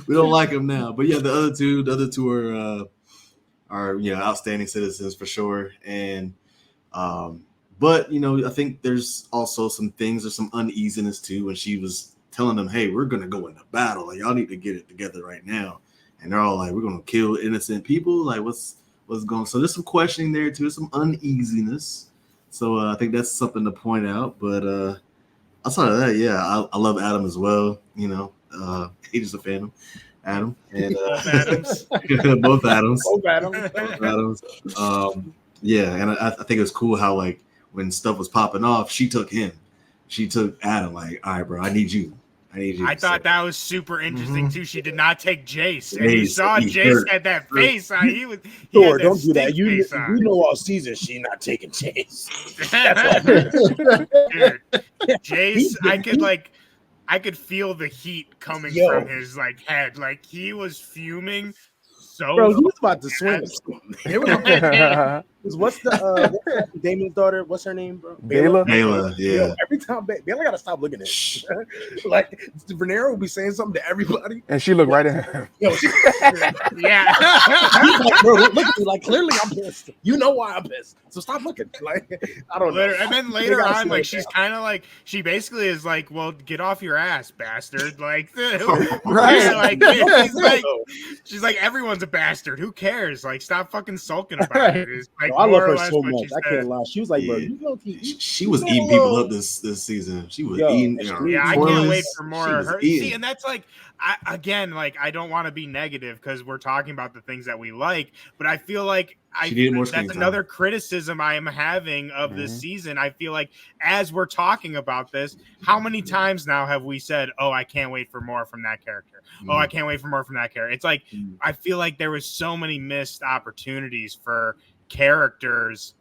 We don't like him now. But yeah, the other two are outstanding citizens for sure. And but I think there's also some things, there's some uneasiness too when she was telling them, hey, we're gonna go into battle. Like y'all need to get it together right now. And they're all like, we're gonna kill innocent people. Like what's going on? So there's some questioning there too, some uneasiness. So I think that's something to point out. But outside of that, yeah, I love Adam as well. Agents of Fandom, Adam and Both Adams. both Adams. Both Adams. Both Adams. Yeah, and I think it was cool how like when stuff was popping off, she took him. She took Adam. Like, all right, bro, I need you. I thought that was super interesting too. She did not take Jace, and Jace, you saw he Jace hurt. had that face on. He Thor, had don't do that. stink You face on. know all season she not taking Chase. Dude, Jace, I could feel the heat coming from his like head. Like he was fuming so Bro, he was about to swing or something. It was Yeah. what's the Damien's daughter? What's her name, bro? Bayla? Layla, Yo, yeah. every time Bayla gotta stop looking at him. Like Venera will be saying something to everybody. And she looked right at him. Yo, she, Yeah. he's like, bro, look at me. Like clearly I'm pissed. You know why I'm pissed. So stop looking. Like I don't know. And then They later gotta on, see like like she's that. kind of like she basically is like, "Well, get off your ass, bastard!" Like, Right. yeah, like No, she's like, everyone's a bastard. Who cares? Like, stop fucking sulking about Right. it. It's like I love more or her less so what much. she I can't said. lie. She was like, bro, Yeah. you know, She was eating people up this season. She was Yo, eating. Yeah, I can't toilets. wait for more She of was her. eating. See, and that's like, I don't want to be negative because we're talking about the things that we like, but I feel like She needed more screen that's time. another criticism I am having of this season. I feel like as we're talking about this, how many times now have we said, "Oh, I can't wait for more from that character." Oh, I can't wait for more from that character. It's like I feel like there was so many missed opportunities for characters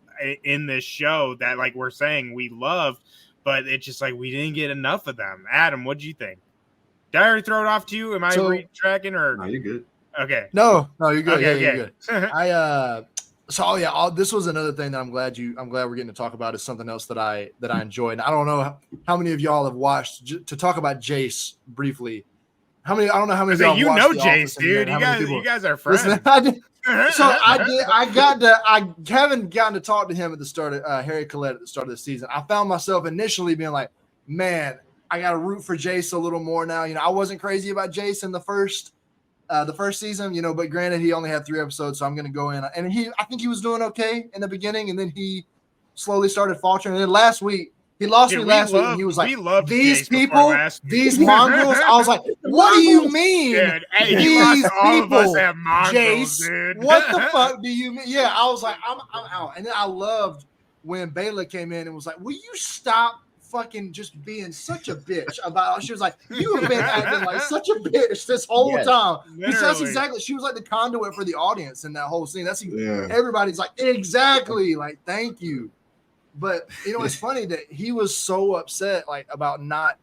in this show that, like we're saying, we loved, but it's just like we didn't get enough of them. Adam, what do you think? Did I already throw it off to you? Am I retracking or No, you're good. okay? No, you're good. Okay, Yeah, you're okay. good. This was another thing that I'm glad we're getting to talk about is something else that I enjoyed. And I don't know how many of y'all have watched to talk about Jace briefly. I don't know how many of y'all You watched know The Jace, Office and dude. how many people- You guys are friends. Listen, I haven't gotten to talk to him at the start of Harry Collette at the start of the season. I found myself initially being like, man, I got to root for Jace a little more now. You know, I wasn't crazy about Jace in the first season, you know, but granted, he only had 3 episodes, so I'm going to go in. And I think he was doing okay in the beginning, and then he slowly started faltering. And then last week, he lost me last week, and he was like, these Jace people, these mongrels. I was like, what do you mean? Dude, hey, he these lost all of us people, at mongrels, Jace, dude. what the fuck do you mean? Yeah, I was like, I'm out. And then I loved when Bayla came in and was like, will you stop fucking just being such a bitch about? She was like, you have been acting like such a bitch this whole time. Because that's exactly, she was like the conduit for the audience in that whole scene. That's everybody's like, exactly, like, thank you. But you know, it's funny that he was so upset like about not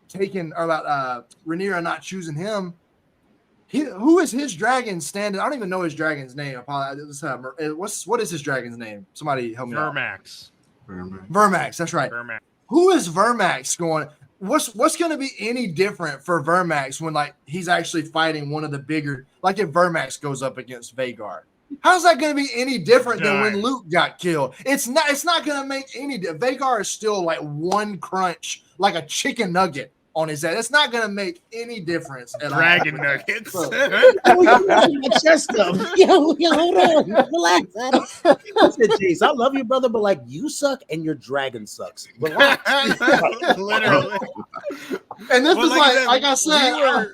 taking or about Rhaenyra not choosing him. Who is his dragon standing? I don't even know his dragon's name. What is his dragon's name? Somebody help me out. Vermax. That's right. Vermax. Who is Vermax going? What's going to be any different for Vermax when like he's actually fighting one of the bigger? Like if Vermax goes up against Vhagar, how's that going to be any different than when Luke got killed? It's not going to make any difference. Vhagar is still like one crunch, like a chicken nugget on his head. It's not going to make any difference at Dragon all. nuggets. my chest up. Yo, hold on. Relax, Adam. I said, Jace, I love you, brother, but like you suck and your dragon sucks. Relax. Literally. And this was like I said,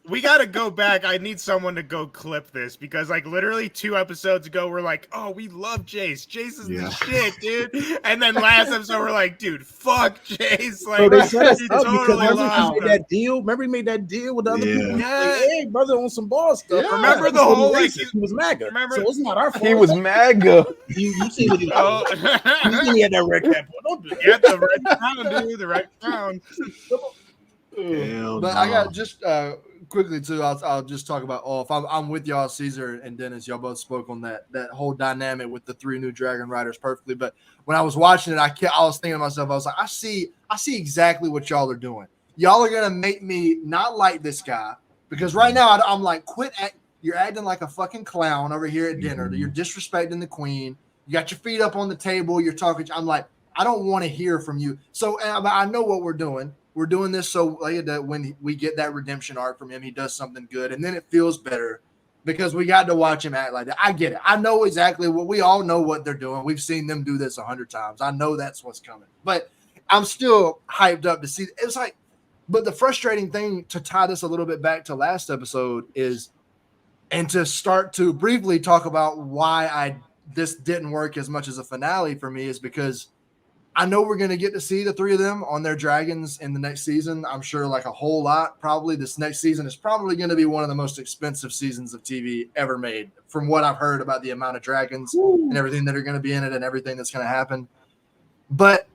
we got to go back. I need someone to go clip this because, like, literally 2 episodes ago, we're like, oh, we love Jace. Jace is the shit, dude. And then last episode, we're like, dude, fuck Jace. Like, they set us up totally because lost he made that deal. Remember, he made that deal with the other people. Yeah. Like, hey, brother, on some ball stuff. Yeah. Remember the whole like he was MAGA. Remember? So it's not our fault. He was MAGA. You see what he Oh, You see he had that red cap. Don't do that. yeah, the red crown, dude. The red crown. But I got just quickly too. I'll just talk about Ulf. I'm with y'all, Caesar and Dennis. Y'all both spoke on that whole dynamic with the 3 new Dragon Riders perfectly. But when I was watching it, I was thinking to myself, I was like, I see exactly what y'all are doing. Y'all are gonna make me not like this guy because right now I'm like, you're acting like a fucking clown over here at dinner. You're disrespecting the queen. You got your feet up on the table. You're talking. I'm like, I don't want to hear from you. So I know what we're doing. We're doing this so that when we get that redemption arc from him, he does something good, and then it feels better because we got to watch him act like that. I get it. I know exactly what we all know what they're doing. We've seen them do this 100 times. I know that's what's coming, but I'm still hyped up to see. It's like, but the frustrating thing to tie this a little bit back to last episode is, and to start to briefly talk about why this didn't work as much as a finale for me is because I know we're going to get to see the 3 of them on their dragons in the next season. I'm sure like a whole lot. Probably this next season is probably going to be one of the most expensive seasons of TV ever made from what I've heard about the amount of dragons and everything that are going to be in it and everything that's going to happen. But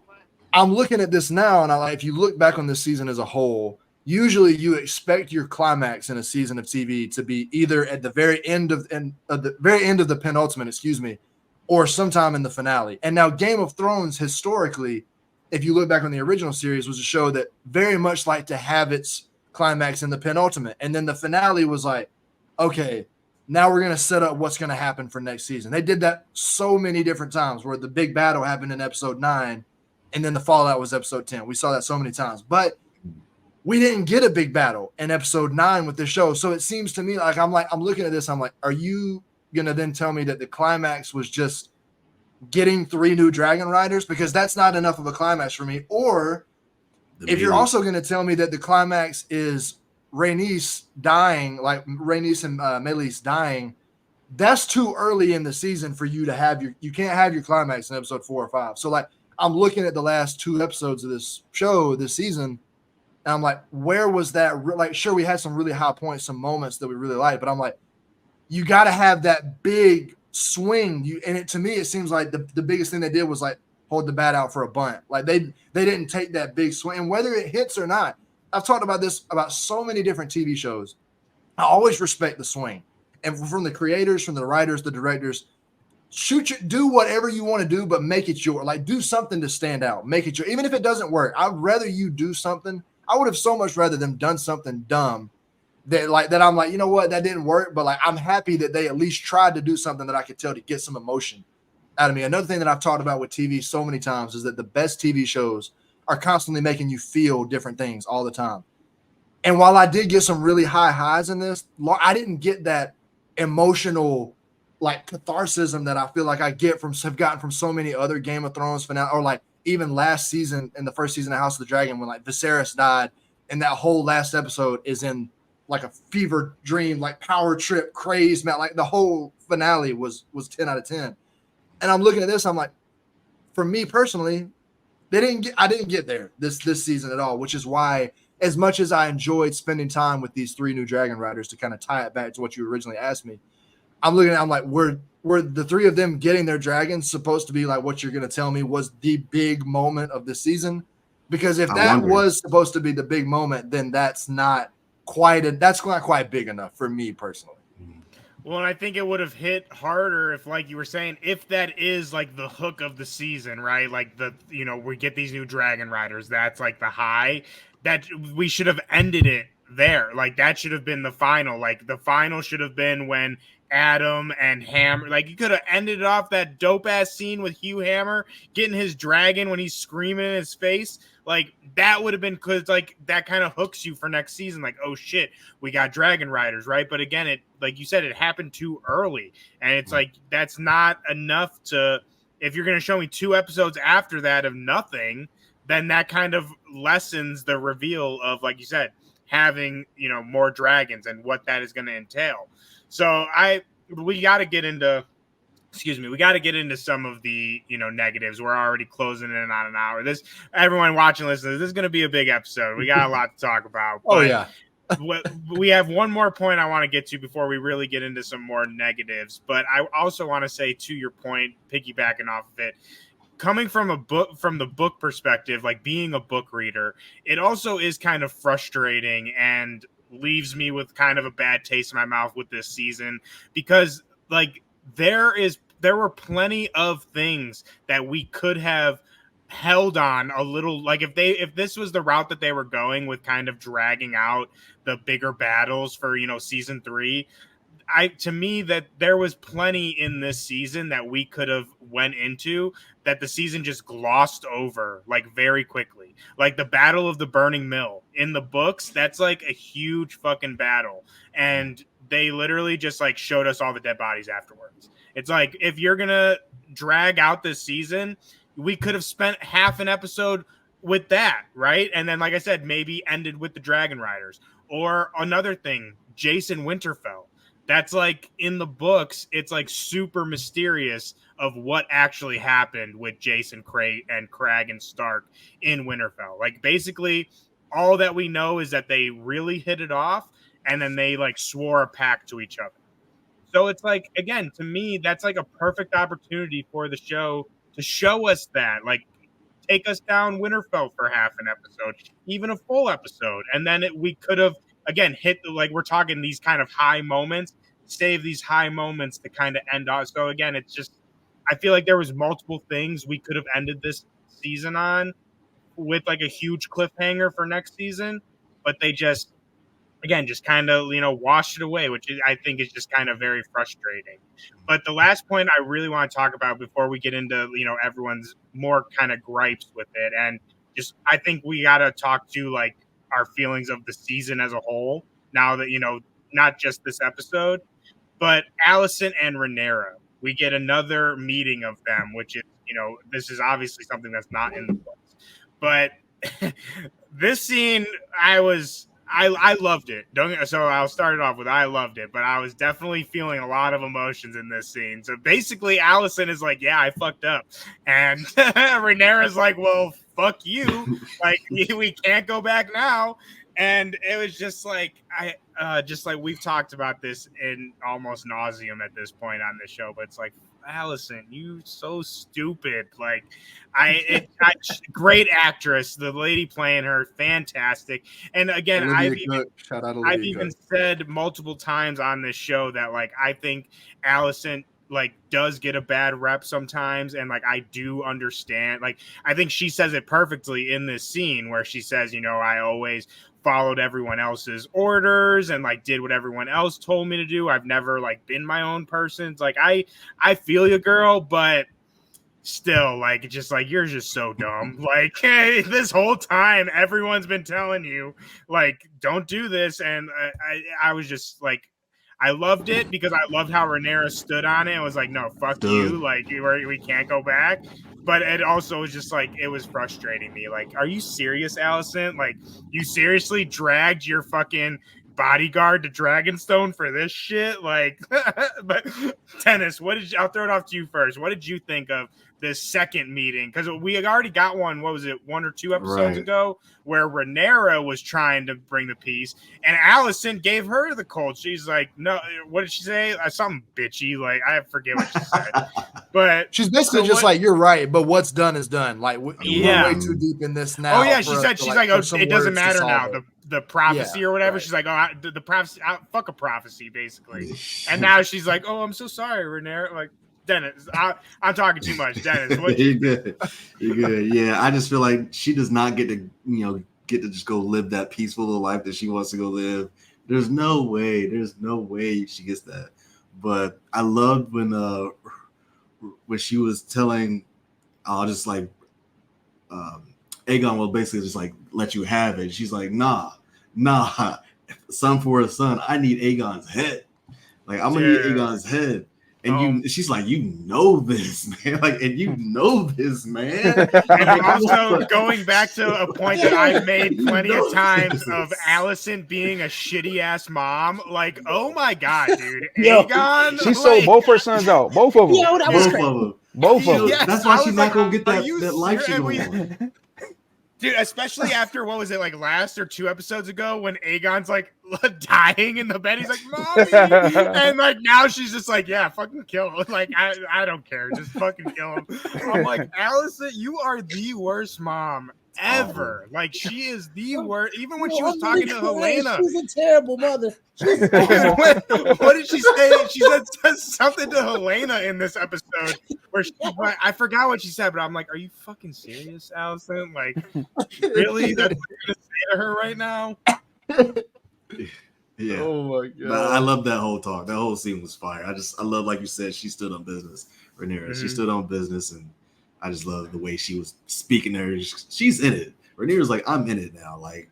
I'm looking at this now and if you look back on this season as a whole, usually you expect your climax in a season of TV to be either at the very end of the penultimate, or sometime in the finale. And now Game of Thrones, historically, if you look back on the original series, was a show that very much liked to have its climax in the penultimate. And then the finale was like, okay, now we're going to set up what's going to happen for next season. They did that so many different times where the big battle happened in episode 9 and then the fallout was episode 10. We saw that so many times. But we didn't get a big battle in episode 9 with the show. So it seems to me like I'm looking at this. I'm like, are you going to then tell me that the climax was just getting 3 new Dragon Riders? Because that's not enough of a climax for me. Or if you're also going to tell me that the climax is Rhaenys dying, like Rhaenys and Meleys dying, that's too early in the season for you to have you can't have your climax in episode 4 or 5. So like I'm looking at the last 2 episodes of this show this season, and I'm like, where was that? Like, sure, we had some really high points, some moments that we really liked, but I'm like, you got to have that big swing. To me, it seems like the biggest thing they did was like hold the bat out for a bunt. Like they didn't take that big swing, and whether it hits or not. I've talked about this about so many different TV shows. I always respect the swing, and from the creators, from the writers, the directors, do whatever you want to do, but make it your. Like, do something to stand out. Make it your. Even if it doesn't work, I'd rather you do something. I would have so much rather them done something dumb that I'm like, you know what, that didn't work, but like I'm happy that they at least tried to do something that I could tell to get some emotion out of me. Another thing that I've talked about with TV so many times is that the best TV shows are constantly making you feel different things all the time. And while I did get some really high highs in this, I didn't get that emotional like catharsis that I feel like have gotten from so many other Game of Thrones finale, or like even last season in the first season of House of the Dragon when like Viserys died, and that whole last episode is in like a fever dream, like power trip, crazed, man. Like the whole finale was 10 out of 10. And I'm looking at this, I'm like, for me personally, I didn't get there this season at all, which is why, as much as I enjoyed spending time with these 3 new Dragon Riders to kind of tie it back to what you originally asked me, I'm like, were the 3 of them getting their dragons supposed to be like what you're going to tell me was the big moment of the season? Because if that was supposed to be the big moment, then that's not quite big enough for me personally. Well, and I think it would have hit harder if, like you were saying, if that is like the hook of the season, right? Like we get these new Dragon Riders. That's like the high. That we should have ended it there. Like that should have been the final. Like the final should have been when Adam and Hammer, like you could have ended off that dope ass scene with Hugh Hammer getting his dragon when he's screaming in his face. Like that would have been, because like that kind of hooks you for next season. Like, oh shit, we got Dragon Riders, right? But again, it, like you said, it happened too early, and it's like that's not enough to. If you're going to show me 2 episodes after that of nothing, then that kind of lessens the reveal of, like you said, having more dragons and what that is going to entail. So we got to get into some of the negatives. We're already closing in on an hour. Everyone watching, listening, this is going to be a big episode. We got a lot to talk about. Oh yeah. We have one more point I want to get to before we really get into some more negatives. But I also want to say, to your point, piggybacking off of it, coming from the book perspective, like being a book reader, it also is kind of frustrating and leaves me with kind of a bad taste in my mouth with this season, because like there were plenty of things that we could have held on a little. Like if this was the route that they were going with, kind of dragging out the bigger battles for season 3, to me that there was plenty in this season that we could have went into that the season just glossed over like very quickly. Like the Battle of the Burning Mill in the books, that's like a huge fucking battle, and they literally just like showed us all the dead bodies afterwards. It's like, if you're gonna drag out this season, we could have spent half an episode with that, right? And then, like I said, maybe ended with the Dragon Riders. Or another thing, Jason Winterfell. That's like in the books, it's like super mysterious of what actually happened with Jason Crate and Crag and Stark in Winterfell. Like basically all that we know is that they really hit it off, and then they like swore a pact to each other. So it's like, again, to me, that's like a perfect opportunity for the show to show us that. Like take us down Winterfell for half an episode, even a full episode. And then we could have, again, hit we're talking these kind of high moments, save these high moments to kind of end off. So again, it's just, I feel like there was multiple things we could have ended this season on with like a huge cliffhanger for next season, but they just, again, just kind of, washed it away, which I think is just kind of very frustrating. But the last point I really want to talk about before we get into, everyone's more kind of gripes with it, and just, I think we got to talk to like our feelings of the season as a whole now that, not just this episode, but Allison and Rhaenyra, we get another meeting of them, which is, this is obviously something that's not in the books. But this scene, I loved it. So I'll start it off with I loved it, but I was definitely feeling a lot of emotions in this scene. So basically, Allison is like, "Yeah, I fucked up," and Rhaenyra's like, "Well, fuck you. Like, we can't go back now." And it was just like just like we've talked about this in almost nauseum at this point on this show, but it's like, Allison, you so stupid. Like, great actress, the lady playing her, fantastic. And again, I've even said multiple times on this show that like I think Allison like does get a bad rep sometimes, and like I do understand. Like, I think she says it perfectly in this scene where she says, I always followed everyone else's orders and like did what everyone else told me to do. I've never like been my own person. It's like I feel you, girl, but still, like, just like, you're just so dumb. Like, hey, this whole time everyone's been telling you like, don't do this, and I was just like, I loved it because I loved how Rhaenyra stood on it and was like, no, fuck you, like, we can't go back. But it also was just like, it was frustrating me. Like, are you serious, Allison? Like, you seriously dragged your fucking bodyguard to Dragonstone for this shit? Like, but Dennis, I'll throw it off to you first. What did you think of this second meeting? Because we had already got one, what was it, 1 or 2 episodes ago, where Rhaenyra was trying to bring the peace, and Allison gave her the cold. She's like, no, what did she say? Something bitchy. Like, I forget what she said. But she's basically just like, you're right, but what's done is done. Like, we're way too deep in this now. Oh yeah, she said, she's like, oh, it doesn't matter now. The prophecy or whatever. Right. She's like, oh, the prophecy, fuck a prophecy, basically. And now she's like, oh, I'm so sorry, Rhaenyra. Like, Dennis, I'm talking too much. Dennis, what you're good. You're good. Yeah, I just feel like she does not get to, just go live that peaceful little life that she wants to go live. There's no way she gets that. But I loved when she was telling, I'll just like, Aegon will basically just like let you have it. She's like, nah, son for a son. I need Aegon's head. Like, I'm gonna need Aegon's head. And she's like, this, man. Like, and this, man. And also going back to a point that I've made plenty of times of Allison being a shitty ass mom. Like, oh my god, dude, Aegon. She sold both her sons out, both of them. Yo, that was crazy. Both of them. Yes, that's why she's not gonna get that life she wants. Dude, especially after, what was it, like last or 2 episodes ago when Aegon's like dying in the bed. He's like, Mommy. And like now she's just like, yeah, fucking kill him. Like, I don't care. Just fucking kill him. I'm like, Allison, you are the worst mom ever. Like, she is the worst. Even when she was talking to Helena. She's a terrible mother. What did she say? She said something to Helena in this episode where I forgot what she said, but I'm like, are you fucking serious, Allison? Like, really? That's what you're gonna say to her right now? Yeah. Oh my god. But I love that whole talk. That whole scene was fire. I love, like you said, she stood on business. Rhaenyra, she stood on business, and I just love the way she was speaking to her. She's in it. Rhaenyra's like, I'm in it now. Like,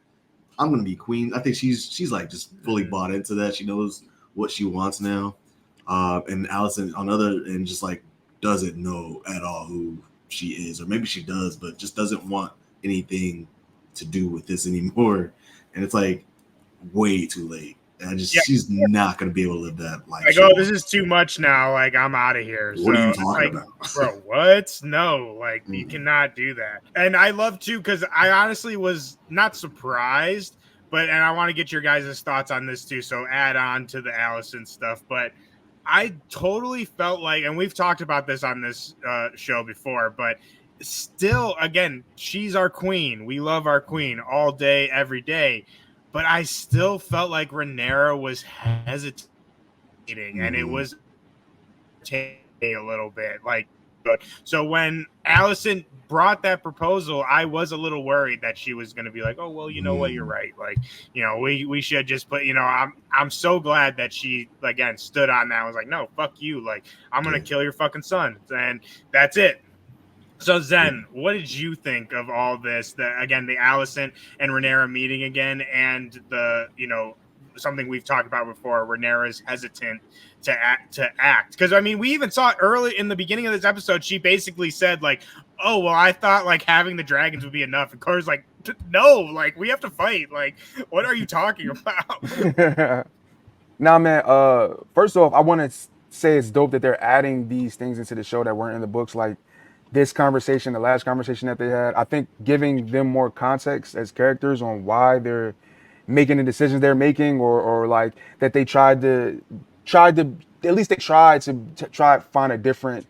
I'm gonna be queen. I think she's like just fully bought into that. She knows what she wants now. And Allison on the other end just like doesn't know at all who she is, or maybe she does, but just doesn't want anything to do with this anymore. And it's like way too late. And she's not gonna be able to live that life. Like, oh, this is too much now. Like, I'm out of here. What are you talking about? Bro, what? No, like, you cannot do that. And I love too, because I honestly was not surprised, and I want to get your guys' thoughts on this too. So add on to the Allison stuff. But I totally felt like, and we've talked about this on this show before, but still, again, she's our queen. We love our queen all day, every day. But I still felt like Rhaenyra was hesitating, and it was a little bit like. So when Allison brought that proposal, I was a little worried that she was going to be like, "Oh well, you know what, you're right. Like, we should just put. I'm so glad that she again stood on that. I was like, no, fuck you. Like, I'm going to kill your fucking son, and that's it." So Zen, what did you think of all this? The Allison and Rhaenyra meeting again, and something we've talked about before. Rhaenyra's hesitant to act because I mean we even saw it early in the beginning of this episode. She basically said like, "Oh well, I thought like having the dragons would be enough," and Cora's like, "No, like we have to fight. Like, what are you talking about?" Nah, man. First off, I want to say it's dope that they're adding these things into the show that weren't in the books, like this conversation, the last conversation that they had. I think giving them more context as characters on why they're making the decisions they're making, or like that they tried to at least they tried to try to find a different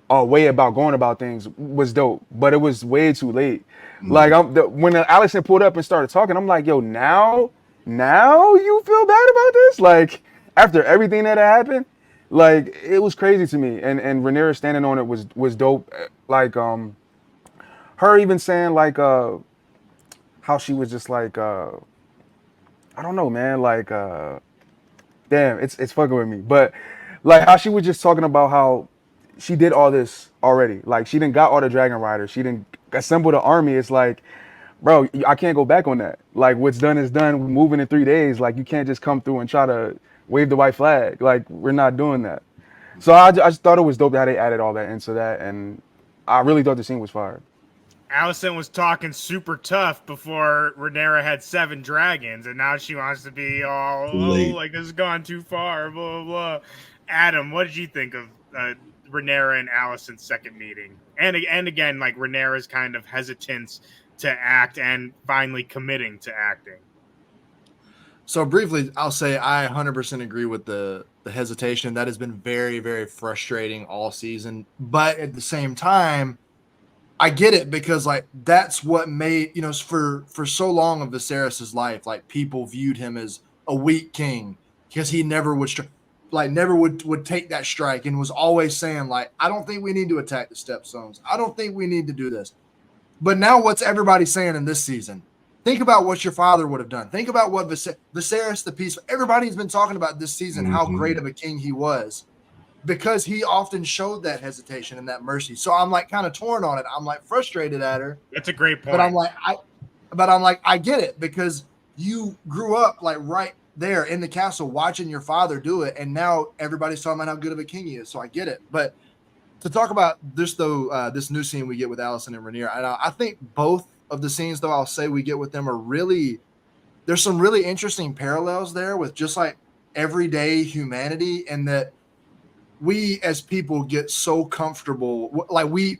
way about going about things was dope, but it was way too late. Like when Allison pulled up and started talking, I'm like, yo, now you feel bad about this? Like after everything that had happened, like it was crazy to me. And Rhaenyra standing on it was dope. Like her even saying like how she was just like I don't know, man, like damn, it's fucking with me. But like how she was just talking about how she did all this already. Like she didn't got all the dragon riders. She didn't assemble the army. It's like, bro, I can't go back on that. Like what's done is done. We're moving in 3 days. Like you can't just come through and try to wave the white flag. Like we're not doing that. So I just thought it was dope how they added all that into that, and I really thought the scene was fire. Allison was talking super tough before Rhaenyra had 7 dragons, and now she wants to be all, like this has gone too far, blah, blah, blah. Adam, what did you think of Rhaenyra and Allison's second meeting? And again, like Rhaenyra's kind of hesitance to act and finally committing to acting. So briefly, I'll say I 100% agree with the hesitation. That has been very, very frustrating all season. But at the same time, I get it because like that's what made for so long of Viserys's life, like people viewed him as a weak king because he never would never would take that strike and was always saying like, I don't think we need to attack the Stepstones. I don't think we need to do this. But now what's everybody saying in this season? Think about what your father would have done. Think about what Viserys the Peaceful. Everybody's been talking about this season how great of a king he was, because he often showed that hesitation and that mercy. So I'm like kind of torn on it. I'm like frustrated at her. That's a great point. But I'm like I get it because you grew up like right there in the castle watching your father do it, and now everybody's talking about how good of a king he is. So I get it. But to talk about this though, this new scene we get with Allison and Rhaenyra, and I think both of the scenes though I'll say we get with them are really, there's some really interesting parallels there with just like everyday humanity, and that we as people get so comfortable, like we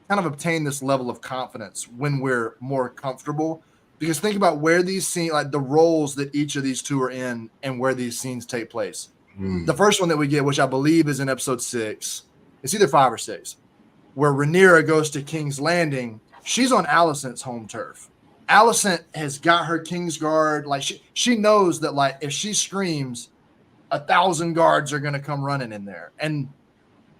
kind of obtain this level of confidence when we're more comfortable. Because think about where these scenes, like the roles that each of these two are in and where these scenes take place. The first one that we get, which I believe is in episode 6, it's either 5 or 6, where Rhaenyra goes to King's Landing. She's on Alicent's home turf. Alicent has got her Kingsguard. Like she knows that like if she screams, 1,000 guards are going to come running in there. And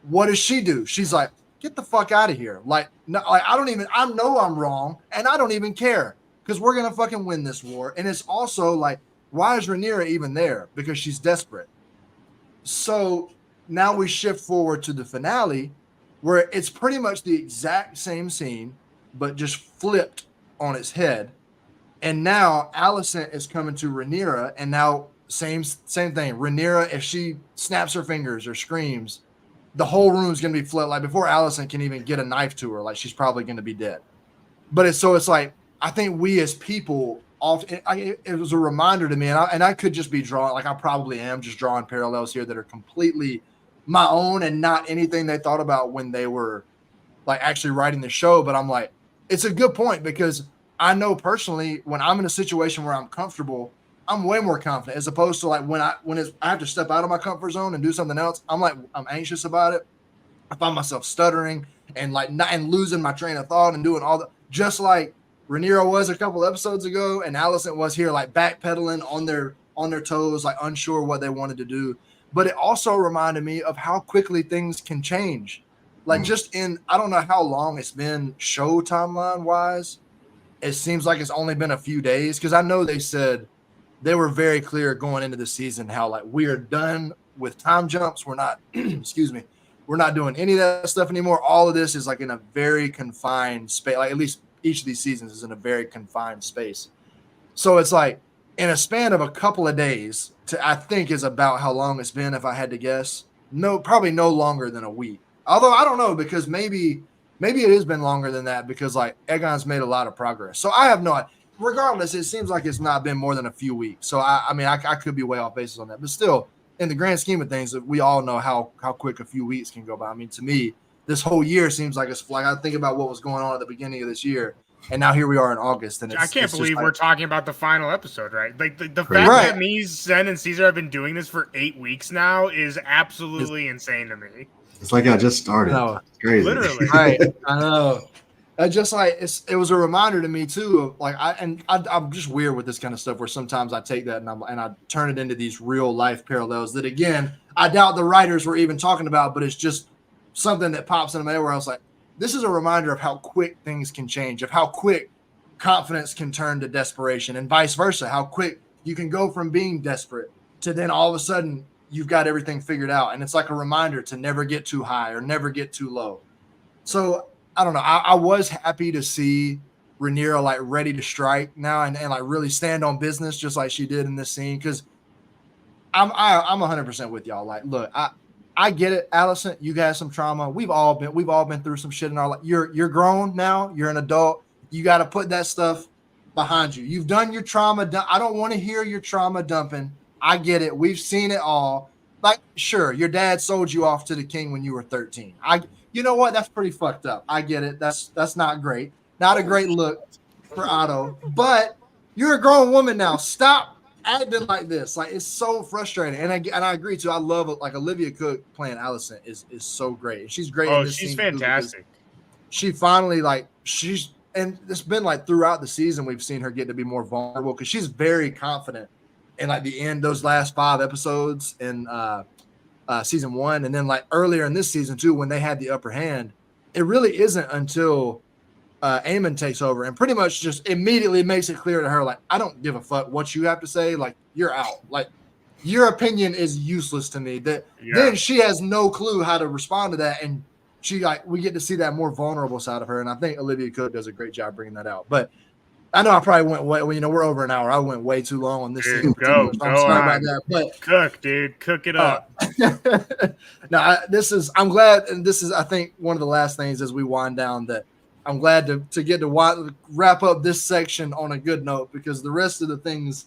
what does she do? She's like, get the fuck out of here. Like, no, like I know I'm wrong and I don't even care because we're going to fucking win this war. And it's also like, why is Rhaenyra even there? Because she's desperate. So now we shift forward to the finale where it's pretty much the exact same scene, but just flipped on its head. And now Alicent is coming to Rhaenyra, and now same thing. Rhaenyra, if she snaps her fingers or screams, the whole room's gonna be flooded. Like before Alicent can even get a knife to her, like she's probably gonna be dead. But it's like I think we as people often, it was a reminder to me, and I could just be drawing, like I probably am just drawing parallels here that are completely my own and not anything they thought about when they were like actually writing the show. But I'm like, it's a good point because I know personally when I'm in a situation where I'm comfortable, I'm way more confident I have to step out of my comfort zone and do something else. I'm anxious about it. I find myself stuttering. and like not and losing my train of thought and doing all the just like Rhaenyra was a couple episodes ago, and Alicent was here, like backpedaling on their toes, like unsure what they wanted to do. But it also reminded me of how quickly things can change. Like just in, I don't know how long it's been show timeline wise. It seems like it's only been a few days because I know they said they were very clear going into the season how like we are done with time jumps. We're not, excuse me, we're not doing any of that stuff anymore. All of this is like in a very confined space. Like at least each of these seasons is in a very confined space. So it's like in a span of a couple of days to I think is about how long it's been if I had to guess. No, probably no longer than a week. Although I don't know because maybe it has been longer than that because like Aegon's made a lot of progress. So I have no idea. Regardless, it seems like it's not been more than a few weeks. So I mean I could be way off basis on that, but still in the grand scheme of things, we all know how quick a few weeks can go by. I mean, to me, this whole year seems like it's like I think about what was going on at the beginning of this year, and now here we are in August. And I can't believe we're talking about the final episode, right? Like the fact Right. that me, Zen, and Caesar have been doing this for 8 weeks now is absolutely insane to me. It's like I just started. No. It's crazy. Literally. Right, I know. Just like it was a reminder to me too of like I'm just weird with this kind of stuff where sometimes I take that and I turn it into these real life parallels that again I doubt the writers were even talking about, but it's just something that pops into my head where I was like, this is a reminder of how quick things can change, of how quick confidence can turn to desperation, and vice versa, how quick you can go from being desperate to then all of a sudden you've got everything figured out, and it's like a reminder to never get too high or never get too low. So I don't know. I was happy to see Rhaenyra like ready to strike now and like really stand on business just like she did in this scene. Because I'm 100% with y'all. Like, look, I get it, Alicent. You got some trauma. We've all been through some shit in our life. You're grown now. You're an adult. You got to put that stuff behind you. You've done your trauma. I don't want to hear your trauma dumping. I get it. We've seen it all. Like, sure, your dad sold you off to the king when you were 13. You know what? That's pretty fucked up. I get it. That's not great. Not a great look for Otto. But you're a grown woman now. Stop acting like this. Like, it's so frustrating. And I agree too. I love like Olivia Cook playing Alicent is so great. And she's great. Oh, in this she's scene fantastic. she finally and it's been like throughout the season we've seen her get to be more vulnerable because she's very confident in like the end, those last 5 episodes in season 1, and then like earlier in this season too, when they had the upper hand. It really isn't until Aemon takes over and pretty much just immediately makes it clear to her, like, I don't give a fuck what you have to say. Like, you're out. Like, your opinion is useless to me. Then she has no clue how to respond to that, and we get to see that more vulnerable side of her. And I think Olivia Cook does a great job bringing that out. But I know I probably went way, we're over an hour. I went way too long on this. Dude, go I'm sorry on. about that. But Cook, dude, cook it up. I'm glad, and this is, I think, one of the last things as we wind down, that I'm glad to get to wrap up this section on a good note, because the rest of the things,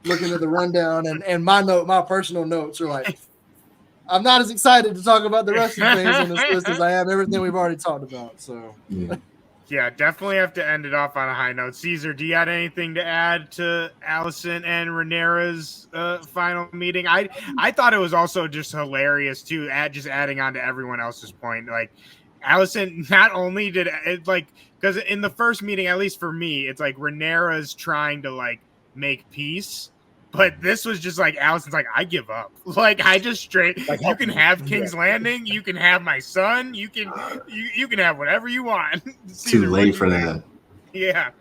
looking at the rundown and my personal notes are like, I'm not as excited to talk about the rest of the things on this list as I am everything we've already talked about. So. Yeah, definitely have to end it off on a high note. Caesar, do you have anything to add to Alicent and Rhaenyra's final meeting? I thought it was also just hilarious too, adding on to everyone else's point. Like, Alicent not only did it, like, because in the first meeting, at least for me, it's like Rhaenyra's trying to like make peace. But this was just like Alicent's like, I give up. Like, I just straight. Like, you can have King's Landing. You can have my son. You can have whatever you want. Too late for that. Yeah.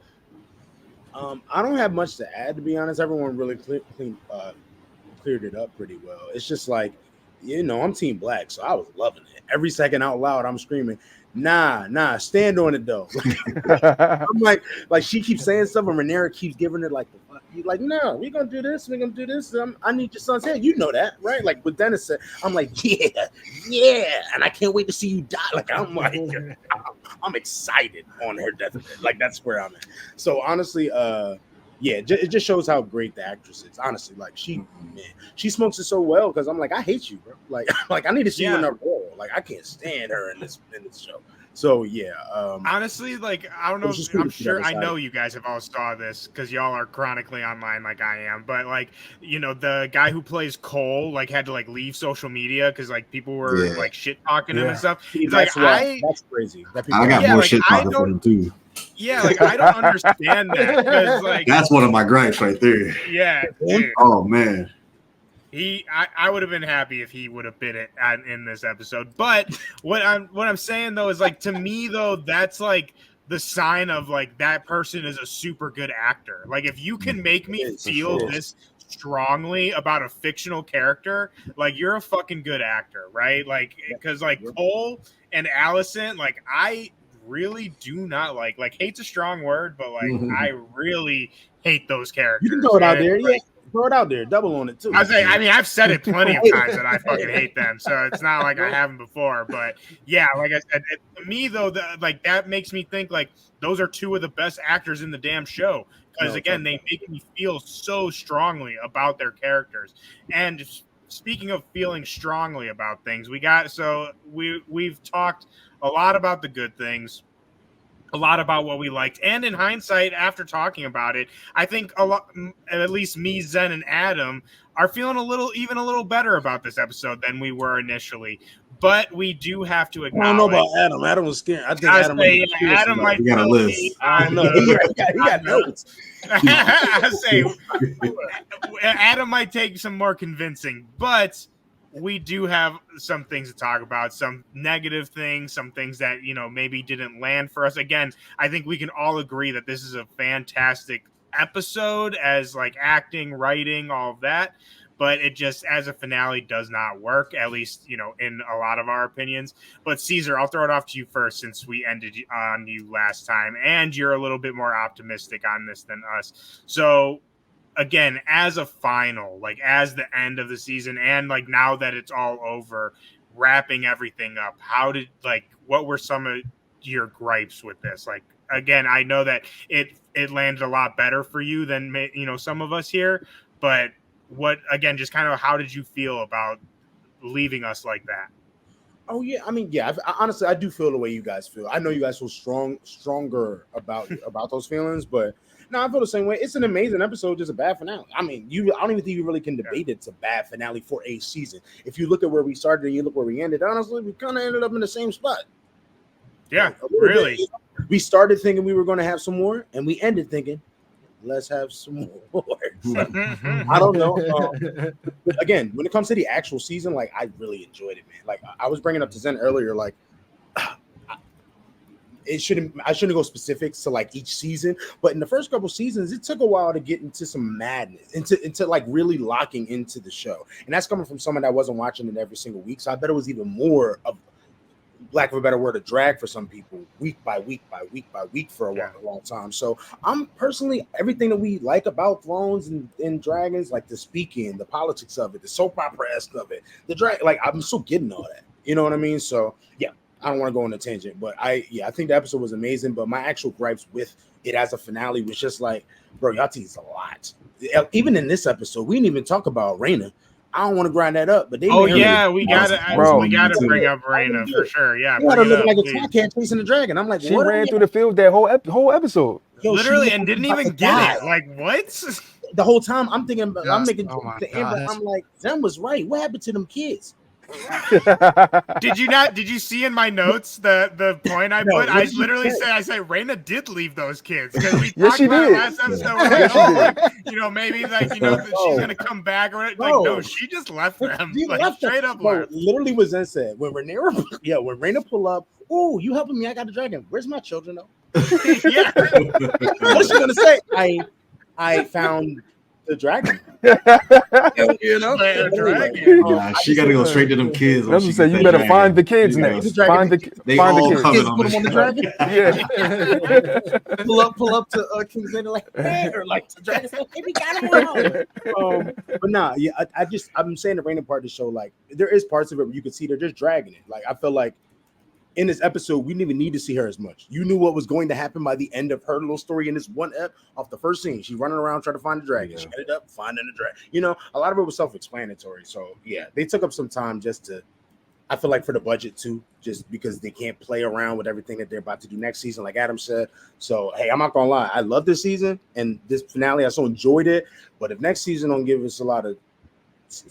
I don't have much to add, to be honest. Everyone really cleared it up pretty well. It's just like, I'm Team Black, so I was loving it. Every second out loud, I'm screaming, nah, stand on it though. I'm like she keeps saying stuff, and Rhaenyra keeps giving it like, you like, no, we're gonna do this. I need your son's head. You know that, right? Like what Dennis said. I'm like, yeah, and I can't wait to see you die. Like, I'm like, I'm excited on her deathbed. Like, that's where I'm at. So honestly, it just shows how great the actress is. Honestly, like she smokes it so well, because I'm like, I hate you, bro. Like I need to see you in her role. Like, I can't stand her in this show. So yeah, honestly, like I don't it know. was just cool I'm to see that sure I side. know you guys have all saw this because y'all are chronically online like I am. But like the guy who plays Cole like had to like leave social media because like people were Yeah, like shit talking him and Yeah. stuff. See, It's like that's crazy. That people I are got yeah, more like shit I talking for don't him too. yeah, like I don't understand that because like That's one of my gripes right there. yeah, dude. Oh man, I would have been happy if he would have bit it in this episode. But what I'm saying though is like to me though that's like the sign of like that person is a super good actor. Like if you can make me It is, For feel sure. it is. this strongly about a fictional character, like you're a fucking good actor, right? Like because like Yep. Cole and Allison, like I really do not like hate's a strong word, but like I really hate those characters. You can throw it out And, there, yeah. like, Throw it out there, double on it too. I say, I mean, I've said it plenty of times that I fucking hate them, so it's not like I haven't before. But yeah, like I said, to me though, like that makes me think like those are two of the best actors in the damn show because No, again, they make me feel so strongly about their characters. And speaking of feeling strongly about things, we've talked a lot about the good things, a lot about what we liked, and in hindsight after talking about it, I think a lot, at least me, Zen, and Adam are feeling even a little better about this episode than we were initially. But we do have to I don't know acknowledge, about Adam. Adam was scared. I think I Adam say might be Adam somebody. might we got a still be list. I don't know. He got notes. I say Adam might take some more convincing, but we do have some things to talk about, some negative things, some things that maybe didn't land for us. Again, I think we can all agree that this is a fantastic episode as like acting, writing, all of that, but it just as a finale does not work, at least in a lot of our opinions. But Caesar, I'll throw it off to you first since we ended on you last time and you're a little bit more optimistic on this than us. So again, as a final, like as the end of the season, and like now that it's all over, wrapping everything up, what were some of your gripes with this? Like again, I know that it landed a lot better for you than some of us here, but what again, just kind of how did you feel about leaving us like that? Oh yeah, I mean, yeah. Honestly, I do feel the way you guys feel. I know you guys feel stronger about those feelings, but no, I feel the same way. It's an amazing episode, just a bad finale. I mean, I don't even think you really can debate it's a bad finale for a season. If you look at where we started and you look where we ended, honestly, we kind of ended up in the same spot. Yeah, A little really. bit. We started thinking we were going to have some more, and we ended thinking, let's have some more. So, I don't know. But again, when it comes to the actual season, like I really enjoyed it, man. Like I was bringing up to Zen earlier, like I shouldn't go specifics to like each season, but in the first couple seasons, it took a while to get into some madness, into like really locking into the show, and that's coming from someone that wasn't watching it every single week. So I bet it was even more of, lack of a better word, a drag for some people, week by week by week by week for a long time. So I'm personally, everything that we like about Thrones and Dragons, like the speaking, the politics of it, the soap opera-esque of it, the drag, like I'm still getting all that. You know what I mean? So yeah, I don't want to go on a tangent, but I think the episode was amazing. But my actual gripes with it as a finale was just like, bro, y'all teased a lot. Even in this episode, we didn't even talk about Raina. I don't want to grind that up, but they Oh made her yeah, we gotta bring up I Raina wanna do for it. sure. Yeah, They had her bring it looking up, like a please. cat chasing a dragon. I'm like, She what? ran through the field that whole episode. Yo, she Literally, looked and like didn't she about even to get die. it. Like what? The whole time I'm thinking, I'm making Oh my to Amber. God. I'm like, Zen was right. What happened to them kids? Did you see in my notes the point I No, put? what I did you literally say? said Raina did leave those kids because we Yes, talked she about it did. last episode. We're Yes, like, she did. maybe like she's gonna come back or like No. no, she just left them. She Like left them. straight up No, left. literally what Zen said. When Raina pull up, oh, you helping me? I got the dragon. Where's my children though? Yeah. What's she gonna say? I found the dragon. You know, The dragon. Nah, she got to go straight to them kids. That's what say. You better find the kids You know, next. the Find dragon. the They find all the kids. coming Kids put them on the dragon. Yeah. pull up to King's Landing like, hey, or like the dragon said, hey, we got him. But nah, yeah, I'm saying the random part of the show, like there is parts of it where you can see they're just dragging it. Like I feel like in this episode, we didn't even need to see her as much. You knew what was going to happen by the end of her little story in this one ep off the first scene. She's running around trying to find the dragon. She ended up finding the dragon. You know, a lot of it was self-explanatory. So yeah, they took up some time just to I feel like for the budget too, just because they can't play around with everything that they're about to do next season, like Adam said. So hey, I'm not gonna lie, I love this season and this finale. I so enjoyed it. But if next season don't give us a lot of,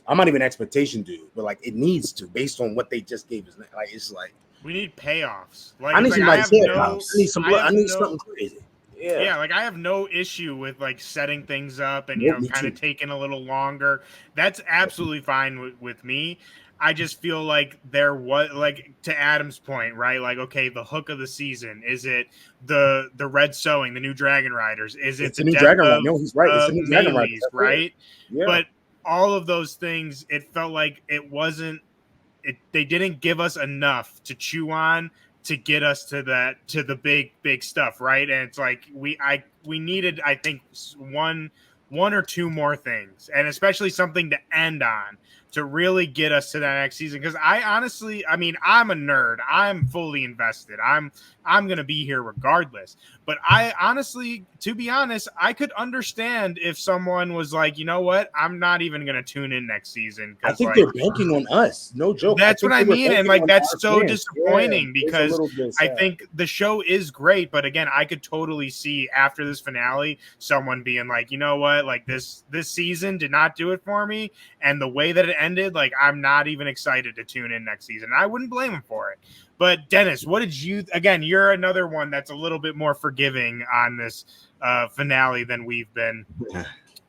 I'm not even expectation dude, but like it needs to, based on what they just gave us. Like it's like We need payoffs. Like I it's need like some I like have hair no, pops. I need some I blood. have I need no, something crazy. Yeah. yeah, like I have no issue with like setting things up and Nope, me kind of too. taking a little longer. That's absolutely fine with me. I just feel like there was, like, to Adam's point, right? Like, okay, the hook of the season, is it the red sewing, the new Dragon Riders? Is it It's the a new death Dragon Rider. of No, he's right. It's a new Dragon Rider. Melees, That's it. right? Yeah. But all of those things, it felt like it wasn't. They didn't give us enough to chew on to get us to the big stuff, right? And it's like we needed, I think, one or two more things, and especially something to end on to really get us to that next season. Because I honestly, I mean, I'm a nerd. I'm fully invested. I'm gonna be here regardless. But I honestly, to be honest, I could understand if someone was like, you know what, I'm not even gonna tune in next season I because think like they're banking on us. No joke. that's what think I they were mean, and banking like on that's our so fans. disappointing Yeah, it's a because little bit I sad. think the show is great, but again, I could totally see after this finale someone being like, you know what, like this season did not do it for me, and the way that it ended, like I'm not even excited to tune in next season. I wouldn't blame him for it. But Dennis, what did you? Again, you're another one that's a little bit more forgiving on this finale than we've been.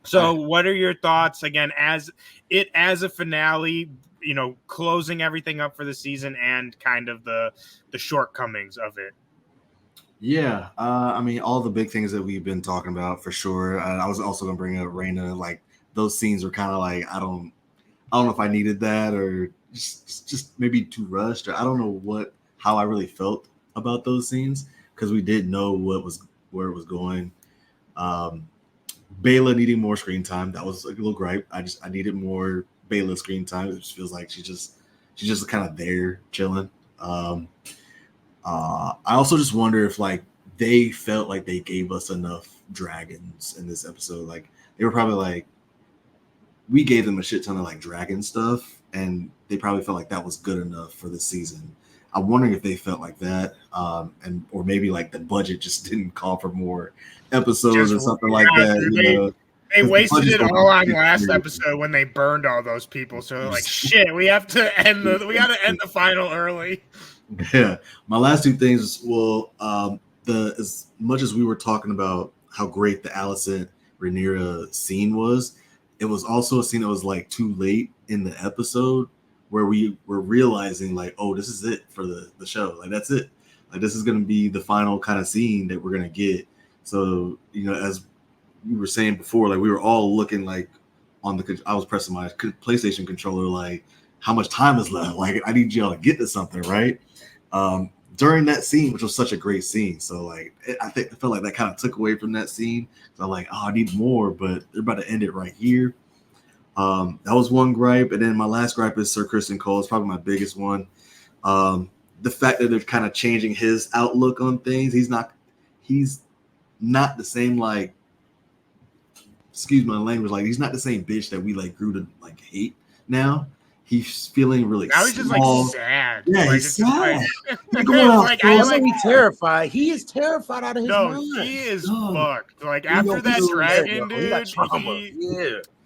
So, what are your thoughts again as a finale? You know, closing everything up for the season and kind of the shortcomings of it. Yeah, I mean, all the big things that we've been talking about for sure. I was also gonna bring up Raina. Like those scenes were kind of like I don't know if I needed that or just maybe too rushed or I don't know how I really felt about those scenes because we did know where it was going. Um, Bayla needing more screen time, that was a little gripe. I needed more Bayla screen time. It just feels like she's just kind of there chilling. I also just wonder if like they felt like they gave us enough dragons in this episode. Like they were probably like we gave them a shit ton of like dragon stuff, and they probably felt like that was good enough for this season. I'm wondering if they felt like that, and or maybe like the budget just didn't call for more episodes or something like that. Dude, You know, they 'cause the wasted budget's it going all up on last 50 episode when they burned all those people. So like, shit, we got to end the final early. Yeah, my last two things is the as much as we were talking about how great the Alicent Rhaenyra scene was, it was also a scene that was like too late in the episode where we were realizing like, oh, this is it for the show. Like that's it. Like this is gonna be the final kind of scene that we're gonna get. So you know, as we were saying before, like we were all looking like I was pressing my PlayStation controller like, how much time is left? Like I need y'all to get to something, right? During that scene, which was such a great scene. So like I felt like that kind of took away from that scene. So I'm like, oh, I need more, but they're about to end it right here. That was one gripe. And then my last gripe is Sir Kristen Cole. It's probably my biggest one. The fact that they're kind of changing his outlook on things. He's not the same, like, excuse my language, like he's not the same bitch that we like grew to like hate now. He's feeling really Now he's just like small. sad. Yeah, like, he's sad. He's Like, going out like, full Wasn't he terrified? He is terrified out of his no, mind. he is No. fucked. Like He after don't that feel dragon, He got dude, trauma.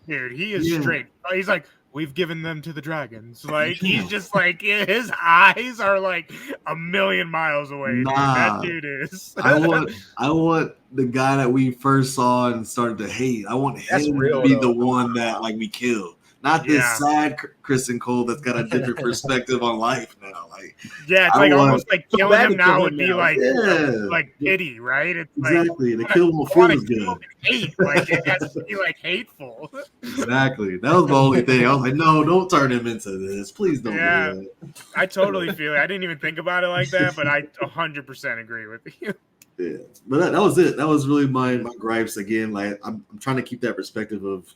dude, he is Yeah. straight. He's like, we've given them to the dragons. Like Yeah. he's just like his eyes are like a million miles away. Nah. Dude. That dude is. I want the guy that we first saw and started to hate. I want That's him real, to be though. the one that like we kill, not this Yeah. side Kristen Cole that's got a different perspective on life now. Like Yeah, it's I like want- almost like So killing bad him to kill now him would be now. like pity, right? It's exactly. like The kill will I wanna feel as good. kill him and hate. Like it has to be like hateful. Exactly. That was the only thing. I was like, no, don't turn him into this. Please don't Yeah. do that. I totally feel it. I didn't even think about it like that, but I 100% agree with you. Yeah. But that was it. That was really my gripes again. Like I'm trying to keep that perspective of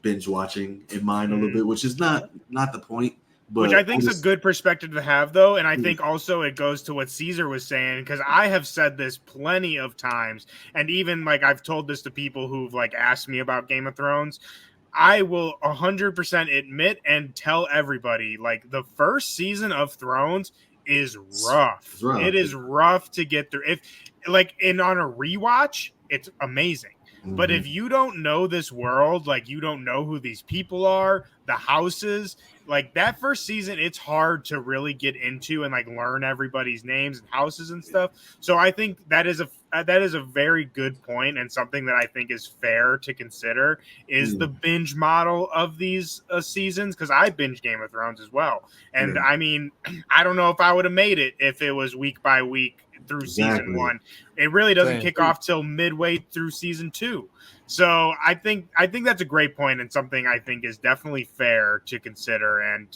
binge watching in mind a little bit, which is not the point. But Which I think is just- a good perspective to have, though. And I think also it goes to what Caesar was saying, because I have said this plenty of times. And even like I've told this to people who've like asked me about Game of Thrones. I will 100% admit and tell everybody, like, the first season of Thrones is rough. It's rough. It is rough to get through. If like on a rewatch, it's amazing. But if you don't know this world, like you don't know who these people are, the houses, like that first season, it's hard to really get into and like learn everybody's names and houses and stuff. So I think that is a very good point, and something that I think is fair to consider is the binge model of these seasons, because I binge Game of Thrones as well. And I mean, I don't know if I would have made it if it was week by week through season 1. It really doesn't kick off till midway through season 2. So I think that's a great point, and something I think is definitely fair to consider, and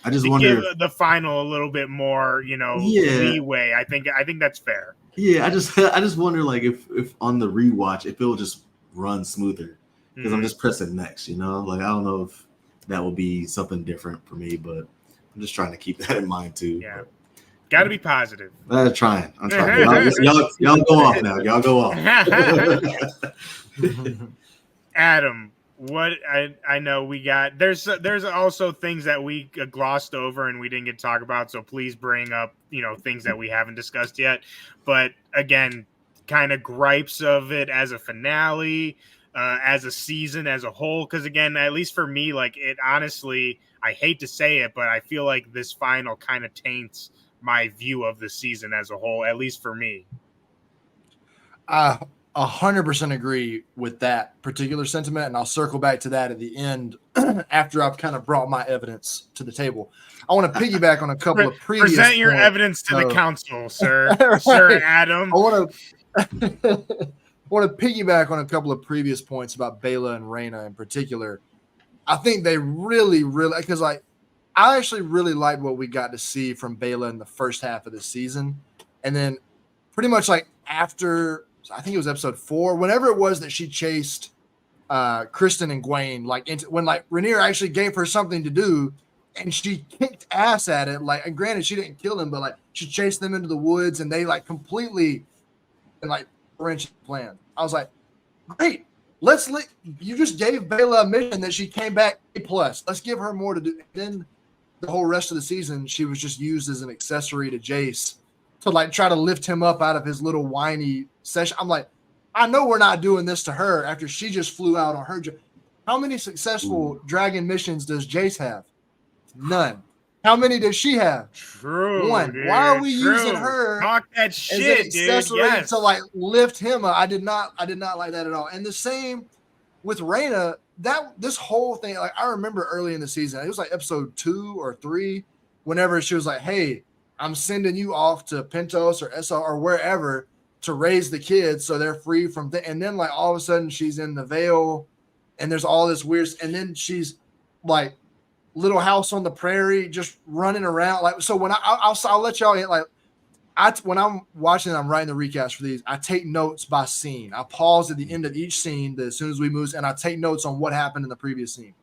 I just to wonder give the final a little bit more, leeway. I think that's fair. Yeah, I just wonder, like, if on the rewatch, if it will just run smoother, because I'm just pressing next, like, I don't know if that will be something different for me, but I'm just trying to keep that in mind too. Yeah. Got to be positive. I'm trying. Y'all go off now. Y'all go off. Adam, what I know we got, there's also things that we glossed over and we didn't get to talk about. So please bring up, things that we haven't discussed yet. But again, kind of gripes of it as a finale, as a season as a whole. Because again, at least for me, like it honestly, I hate to say it, but I feel like this final kind of taints my view of the season as a whole, at least for me. I 100% agree with that particular sentiment, and I'll circle back to that at the end after I've kind of brought my evidence to the table. I want to piggyback on a couple of previous Present your points. evidence to the council, sir. Right. Sir Adam. I want to piggyback on a couple of previous points about Bela and Rhaena in particular. I think they really, because I actually really liked what we got to see from Bela in the first half of the season. And then pretty much like after, I think it was episode 4, whenever it was that she chased Kristen and Gwaine, like when like Rhaenyra actually gave her something to do and she kicked ass at it. Like, and granted, she didn't kill him, but like she chased them into the woods and they like completely and like wrenched the plan. I was like, great. You just gave Bela a mission that she came back A+. Let's give her more to do. And then the whole rest of the season, she was just used as an accessory to Jace to like try to lift him up out of his little whiny session. I'm like, I know we're not doing this to her after she just flew out on her. How many successful dragon missions does Jace have? None. How many does she have? True. 1. Dude, why are we using her Talk that as shit, an accessory dude? Yes. to like lift him up? I did not like that at all. And the same with Rhaena. This whole thing, like I remember early in the season, it was like episode 2 or 3, whenever she was like, hey, I'm sending you off to Pentos or SR or wherever to raise the kids so they're free from and then like all of a sudden she's in the Vale and there's all this weird, and then she's like Little House on the Prairie just running around. Like, so when I'll let y'all in, like when I'm watching and I'm writing the recast for these, I take notes by scene. I pause at the end of each scene as soon as we move, and I take notes on what happened in the previous scene.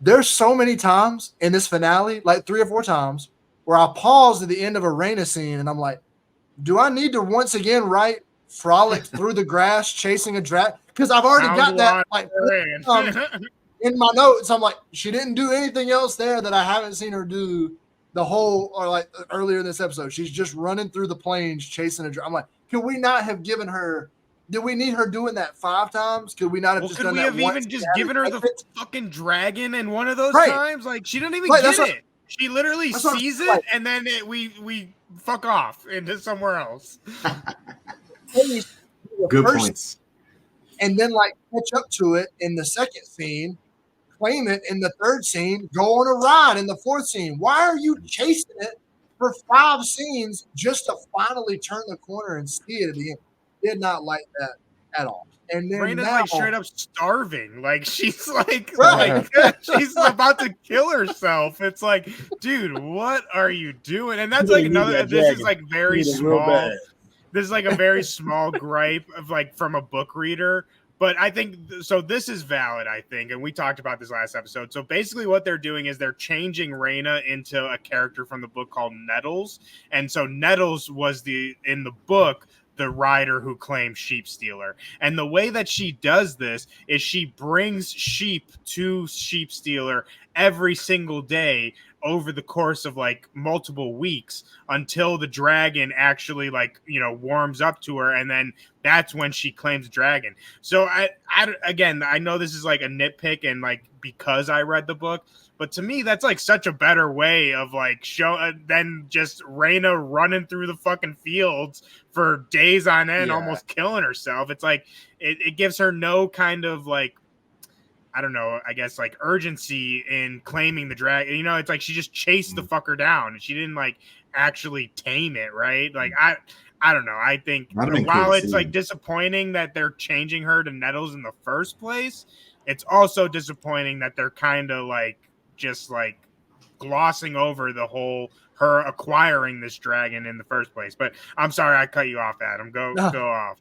There's so many times in this finale, like 3 or 4 times, where I pause at the end of a Rhaena scene and I'm like, do I need to once again write frolic through the grass chasing a dragon? Because I've already got that like in my notes. I'm like, she didn't do anything else there that I haven't seen her do the whole, or like earlier in this episode. She's just running through the plains chasing a dragon. I'm like, could we not have given her? Did we need her doing that 5 times? Could we not have just done that once? Could we have even just given her the fucking dragon in one of those right. times? Like, she didn't even get it. She literally sees it, and then we fuck off into somewhere else. Good points. And then like catch up to it in the second scene, claim it in the third scene, go on a ride in the fourth scene. Why are you chasing it for 5 scenes just to finally turn the corner and see it at the end? Did not like that at all. And then Rhaena's now, like straight up starving. Like she's like she's about to kill herself. It's like, dude, what are you doing? And that's like another. This is like very small. This is like a very small gripe of like from a book reader. But I think so. This is valid, I think, and we talked about this last episode. So basically, what they're doing is they're changing Rhaena into a character from the book called Nettles, and so Nettles was in the book the rider who claims sheep stealer. And the way that she does this is she brings sheep to sheep stealer every single day over the course of like multiple weeks until the dragon actually like, you know, warms up to her, and then that's when she claims dragon. So I again, I know this is like a nitpick and like because I read the book, but to me that's like such a better way of like show than just Rhaena running through the fucking fields for days on end, almost killing herself. It's like it gives her no kind of like, I don't know, I guess like urgency in claiming the dragon. You know, it's like she just chased the fucker down and she didn't like actually tame it, right? Like I don't know. I think while it's like disappointing that they're changing her to Nettles in the first place, it's also disappointing that they're kind of like just like glossing over the whole her acquiring this dragon in the first place. But I'm sorry I cut you off, Adam. Go off.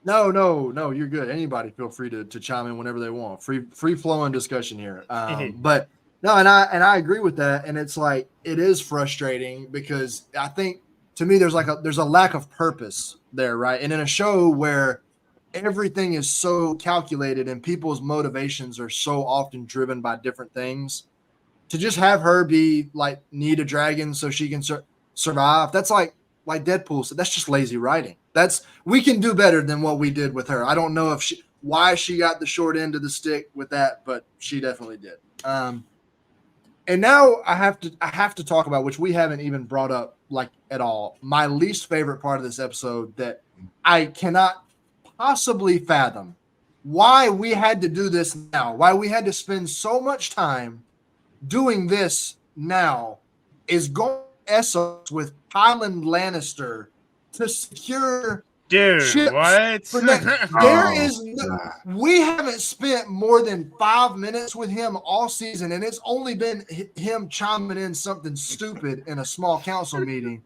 No, you're good. Anybody feel free to chime in whenever they want. Free flowing discussion here. But no, and I agree with that. And it's like it is frustrating because I think to me there's a lack of purpose there, right? And in a show where everything is so calculated and people's motivations are so often driven by different things, to just have her be like need a dragon so she can survive, that's like Deadpool said, that's just lazy writing. We can do better than what we did with her. I don't know why she got the short end of the stick with that, but she definitely did. And now I have to talk about, which we haven't even brought up like at all, my least favorite part of this episode that I cannot possibly fathom why we had to do this now, why we had to spend so much time doing this now, is going to Essos with Tywin Lannister to secure ships what? for we haven't spent more than 5 minutes with him all season, and it's only been him chiming in something stupid in a small council meeting.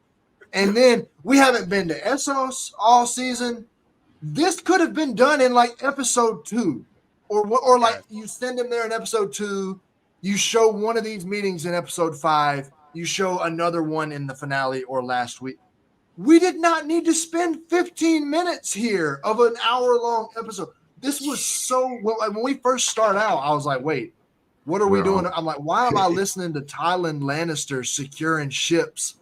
And then we haven't been to Essos all season. This could have been done in like episode 2, or like you send him there in episode 2. You show one of these meetings in episode 5. You show another one in the finale or last week. We did not need to spend 15 minutes here of an hour-long episode. This was so – when we first start out, I was like, wait, what are we doing? I'm like, why am I listening to Tywin Lannister securing ships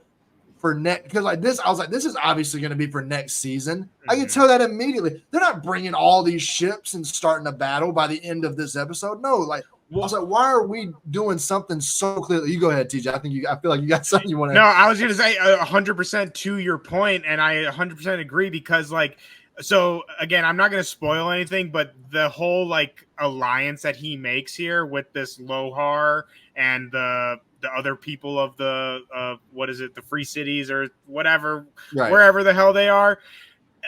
for next – because like this, I was like, this is obviously going to be for next season. Mm-hmm. I can tell that immediately. They're not bringing all these ships and starting a battle by the end of this episode. No, like – I was like, why are we doing something so clearly? You go ahead, TJ. I feel like you got something you want to. No, I was going to say 100% to your point, and I 100% agree because, like, so again, I'm not going to spoil anything, but the whole like alliance that he makes here with this Lohar and the other people of the what is it, the Free Cities or whatever, wherever the hell they are.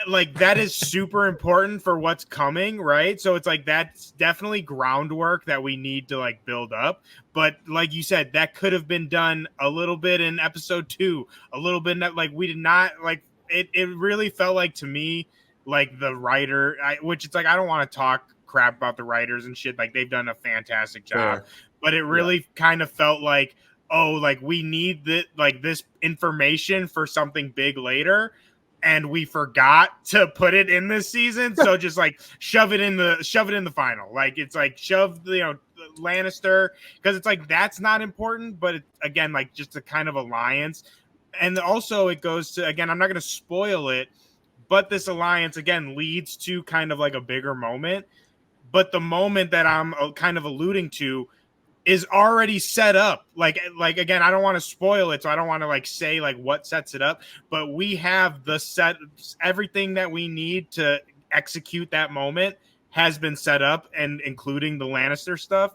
Like that is super important for what's coming, right? So it's like that's definitely groundwork that we need to like build up. But like you said, that could have been done a little bit in episode 2, a little bit like we did not like it. It really felt like to me like the writer, which it's like I don't want to talk crap about the writers and shit. Like they've done a fantastic job, but it really kind of felt like like we need this information for something big later. And we forgot to put it in this season, so just like shove it in the final. Like it's like shove Lannister because it's like that's not important, but it, again, like just a kind of alliance. And also it goes to, again, I'm not going to spoil it, but this alliance again leads to kind of like a bigger moment. But the moment that I'm kind of alluding to is already set up. Like again, I don't want to spoil it, so I don't want to like say like what sets it up, but we have everything that we need to execute that moment has been set up, and including the Lannister stuff.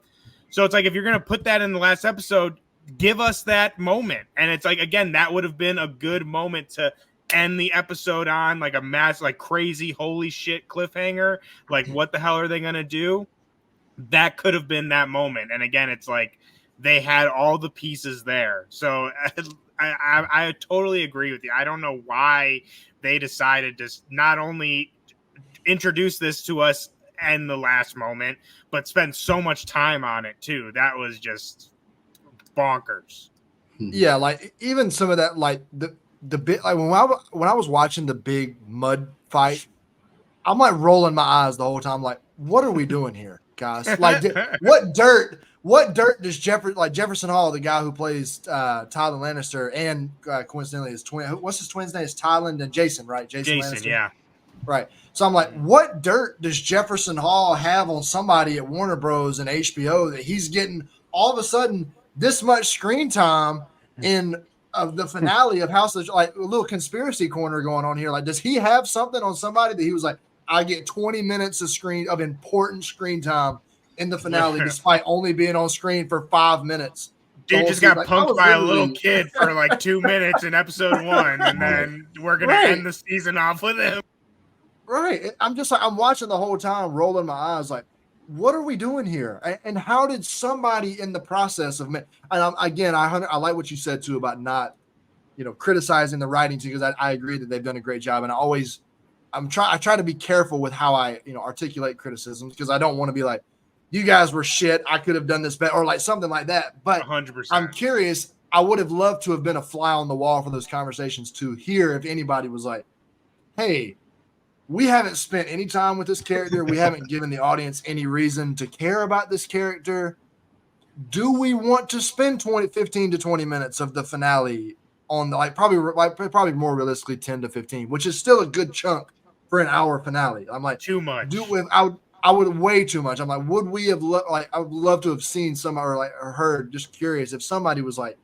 So it's like if you're going to put that in the last episode, give us that moment. And it's like, again, that would have been a good moment to end the episode on, like a mass, like crazy holy shit cliffhanger. Like what the hell are they going to do? That could have been that moment. And again, it's like they had all the pieces there. So I totally agree with you. I don't know why they decided to not only introduce this to us in the last moment, but spend so much time on it too. That was just bonkers. Yeah, like even some of that, like the bit like when I was watching the big mud fight, I'm like rolling my eyes the whole time. Like, what are we doing here, guys? Like, what dirt? What dirt does Jefferson Hall, the guy who plays Tyler Lannister, and coincidentally his twin, what's his twin's name? Is Tyland and Jason, right? Jason Jason, Lannister, yeah. right? So I'm like, what dirt does Jefferson Hall have on somebody at Warner Bros. And HBO that he's getting all of a sudden this much screen time in of the finale of House of, like, a little conspiracy corner going on here? Like, does he have something on somebody that he was like, I get 20 minutes of important screen time in the finale, despite only being on screen for 5 minutes? Dude just got punked by a little kid for like 2 minutes in episode 1, and then we're gonna end the season off with him. Right. I'm just like, I'm watching the whole time, rolling my eyes, like, what are we doing here? And how did somebody in the process of, and again, I like what you said too about not, criticizing the writing too, because I agree that they've done a great job. And I try to be careful with how I, articulate criticisms, because I don't want to be like, you guys were shit, I could have done this better, or like something like that. But 100%. I'm curious. I would have loved to have been a fly on the wall for those conversations to hear if anybody was like, hey, we haven't spent any time with this character. We haven't given the audience any reason to care about this character. Do we want to spend 15 to 20 minutes of the finale on the, probably more realistically 10 to 15, which is still a good chunk for an hour finale? I'm like, too much. I would way too much. I'm like, would we have I would love to have seen or heard, just curious if somebody was like,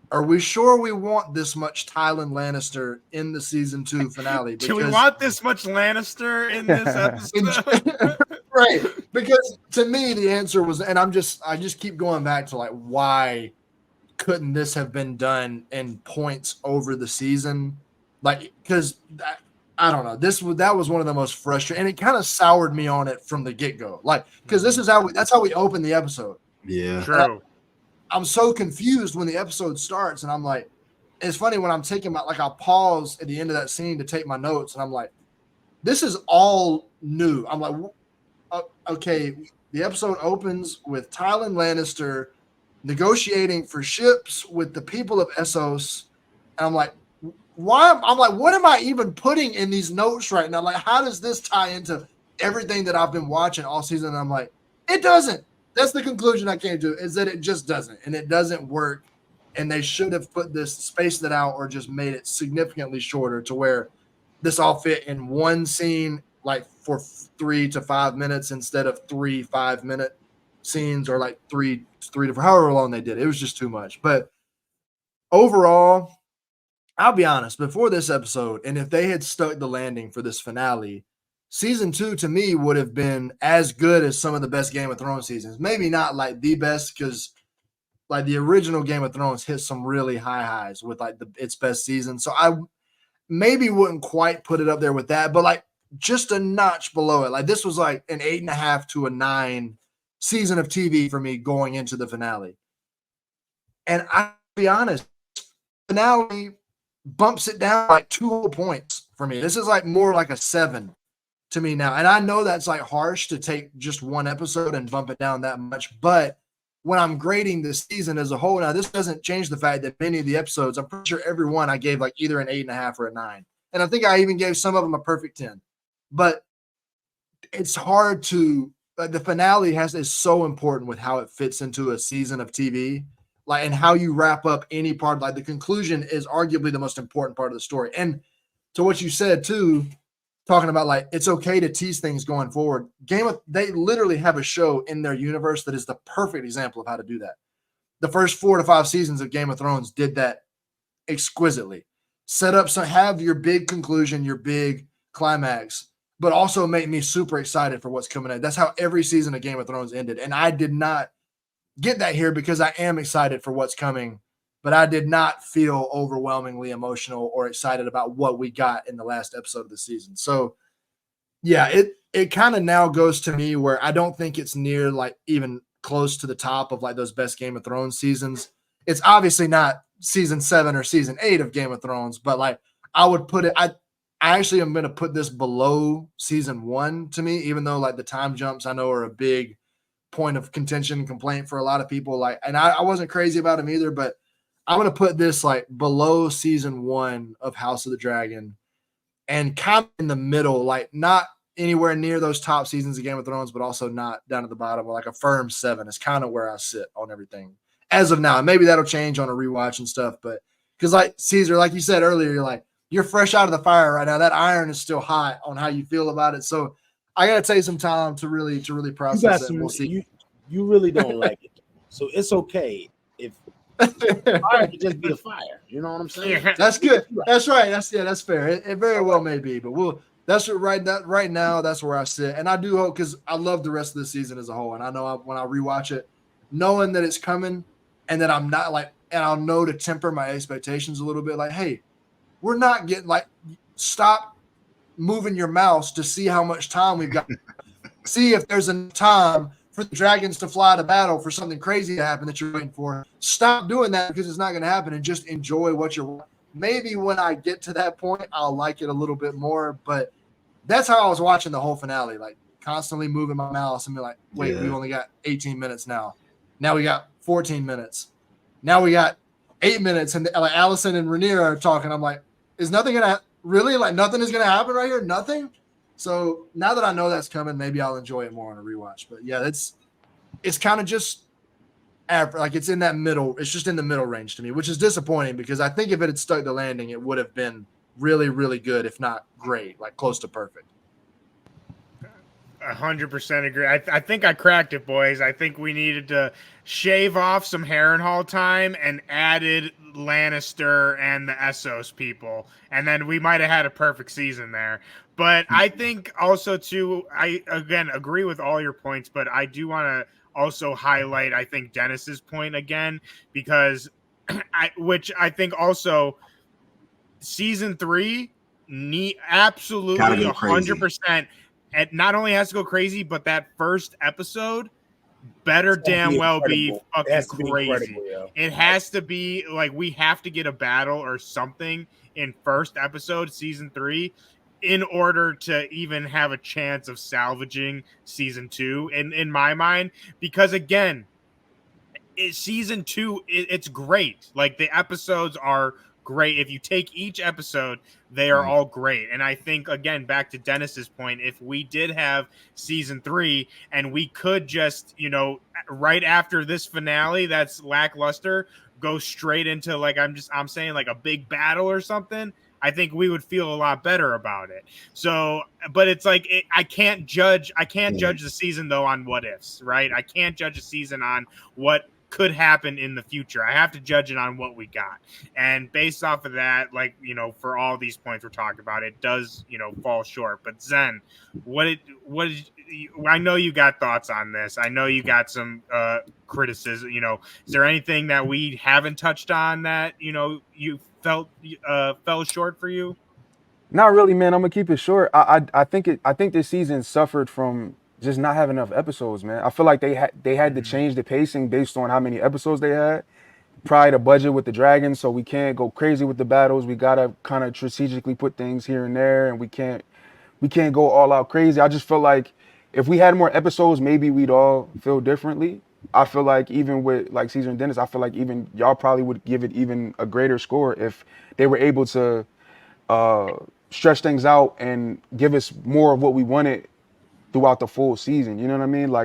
are we sure we want this much Tyland Lannister in the season 2 finale? Do we want this much Lannister in this episode? Right. Because to me, the answer was, and I just keep going back to like, why couldn't this have been done in points over the season? Like, because I don't know, that was one of the most frustrating, and it kind of soured me on it from the get-go. Like, because that's how we open the episode. Yeah. True. I'm so confused when the episode starts, and I'm like, it's funny when I'm taking I'll pause at the end of that scene to take my notes, and I'm like, this is all new. I'm like, okay, the episode opens with Tyland Lannister negotiating for ships with the people of Essos, and I'm like, what am I even putting in these notes right now? Like, how does this tie into everything that I've been watching all season? And I'm like, it doesn't. That's the conclusion I came to, is that it just doesn't, and it doesn't work. And they should have spaced it out, or just made it significantly shorter to where this all fit in one scene, like for 3 to 5 minutes instead of 3 5-minute scenes, or like three to however long they did. It was just too much. But overall, I'll be honest, before this episode, and if they had stuck the landing for this finale, season 2 to me would have been as good as some of the best Game of Thrones seasons. Maybe not like the best, because like the original Game of Thrones hit some really high highs with like its best season. So I maybe wouldn't quite put it up there with that, but like just a notch below it. Like, this was like an 8.5 to a 9 season of TV for me going into the finale. And I'll be honest, finale bumps it down like 2 whole points for me. This is like more like a 7 to me now. And I know that's like harsh to take just one episode and bump it down that much, but when I'm grading the season as a whole, now this doesn't change the fact that many of the episodes, I'm pretty sure every one I gave like either an 8.5 or a 9. And I think I even gave some of them a perfect 10. But it's hard to, the finale is so important with how it fits into a season of TV, like, and how you wrap up any part. Like, the conclusion is arguably the most important part of the story. And to what you said too, talking about like, it's okay to tease things going forward. They literally have a show in their universe that is the perfect example of how to do that. The first 4 to 5 seasons of Game of Thrones did that exquisitely. Set up, so have your big conclusion, your big climax, but also make me super excited for what's coming in. That's how every season of Game of Thrones ended. And I did not get that here, because I am excited for what's coming, but I did not feel overwhelmingly emotional or excited about what we got in the last episode of the season. So yeah, it kind of now goes to me where I don't think it's near like even close to the top of like those best Game of Thrones seasons. It's obviously not season 7 or season 8 of Game of Thrones, but like I would put it, I actually am going to put this below season 1 to me, even though like the time jumps I know are a big point of contention and complaint for a lot of people. Like, and I wasn't crazy about them either, but I'm gonna put this like below season 1 of House of the Dragon, and kind of in the middle, like not anywhere near those top seasons of Game of Thrones, but also not down at the bottom. Like a firm 7 is kind of where I sit on everything as of now. Maybe that'll change on a rewatch and stuff, but because like Caesar, like you said earlier, you're fresh out of the fire right now. That iron is still hot on how you feel about it. So I gotta take some time to really You process got it. some. We'll see. You really don't like it, so it's okay if fire could just be the fire. You know what I'm saying? Yeah. That's good. That's right. That's fair. It very well may be, but that's what right now. That's where I sit, and I do hope, because I love the rest of the season as a whole, and I know when I rewatch it, knowing that it's coming, and that I'm not and I'll know to temper my expectations a little bit. Like, hey, we're not getting stop moving your mouse to see how much time we've got. See if there's enough time for the dragons to fly to battle, for something crazy to happen that you're waiting for. Stop doing that, because it's not going to happen, and just enjoy what you're. Maybe when I get to that point, I'll like it a little bit more. But that's how I was watching the whole finale, constantly moving my mouse and be like, wait, we've only got 18 minutes now. Now we got 14 minutes. Now we got 8 minutes. And Allison and Rhaenyra are talking. I'm like, is nothing going to really, nothing is going to happen right here? Nothing? So now that I know that's coming, maybe I'll enjoy it more on a rewatch. But yeah, it's kind of just it's in that middle. It's just in the middle range to me, which is disappointing, because I think if it had stuck the landing, it would have been really, really good, if not great, close to perfect. 100% agree. I think I cracked it, boys. I think we needed to shave off some Harrenhal time and added Lannister and the Essos people, and then we might have had a perfect season there. But I think also, too, I, again, agree with all your points, but I do want to also highlight, I think, Dennis's point again, because which I think also season 3 absolutely 100%. It not only has to go crazy, but that first episode better damn well be fucking crazy. It has to be we have to get a battle or something in first episode, season 3, in order to even have a chance of salvaging season 2 in my mind. Because again, season 2, it's great. The episodes are great. If you take each episode, they are all great. And I think, again, back to Dennis's point, if we did have season 3 and we could just, right after this finale that's lackluster, go straight into I'm saying a big battle or something, I think we would feel a lot better about it. So, but it's I can't judge the season though on what ifs, right? I can't judge a season on what could happen in the future. I have to judge it on what we got. And based off of that, for all these points we're talking about, it does, fall short. But Zen, I know you got thoughts on this. I know you got some criticism. Is there anything that we haven't touched on that, you felt fell short for you? Not really, man. I'm gonna keep it short. I think this season suffered from just not having enough episodes, man. I feel like they had to change the pacing based on how many episodes they had. Probably the budget with the dragons, so we can't go crazy with the battles. We gotta kind of strategically put things here and there, and we can't go all out crazy. I just feel like if we had more episodes, maybe we'd all feel differently. I feel like even with Caesar and Dennis, I feel like even y'all probably would give it even a greater score if they were able to stretch things out and give us more of what we wanted throughout the full season. You know what I mean?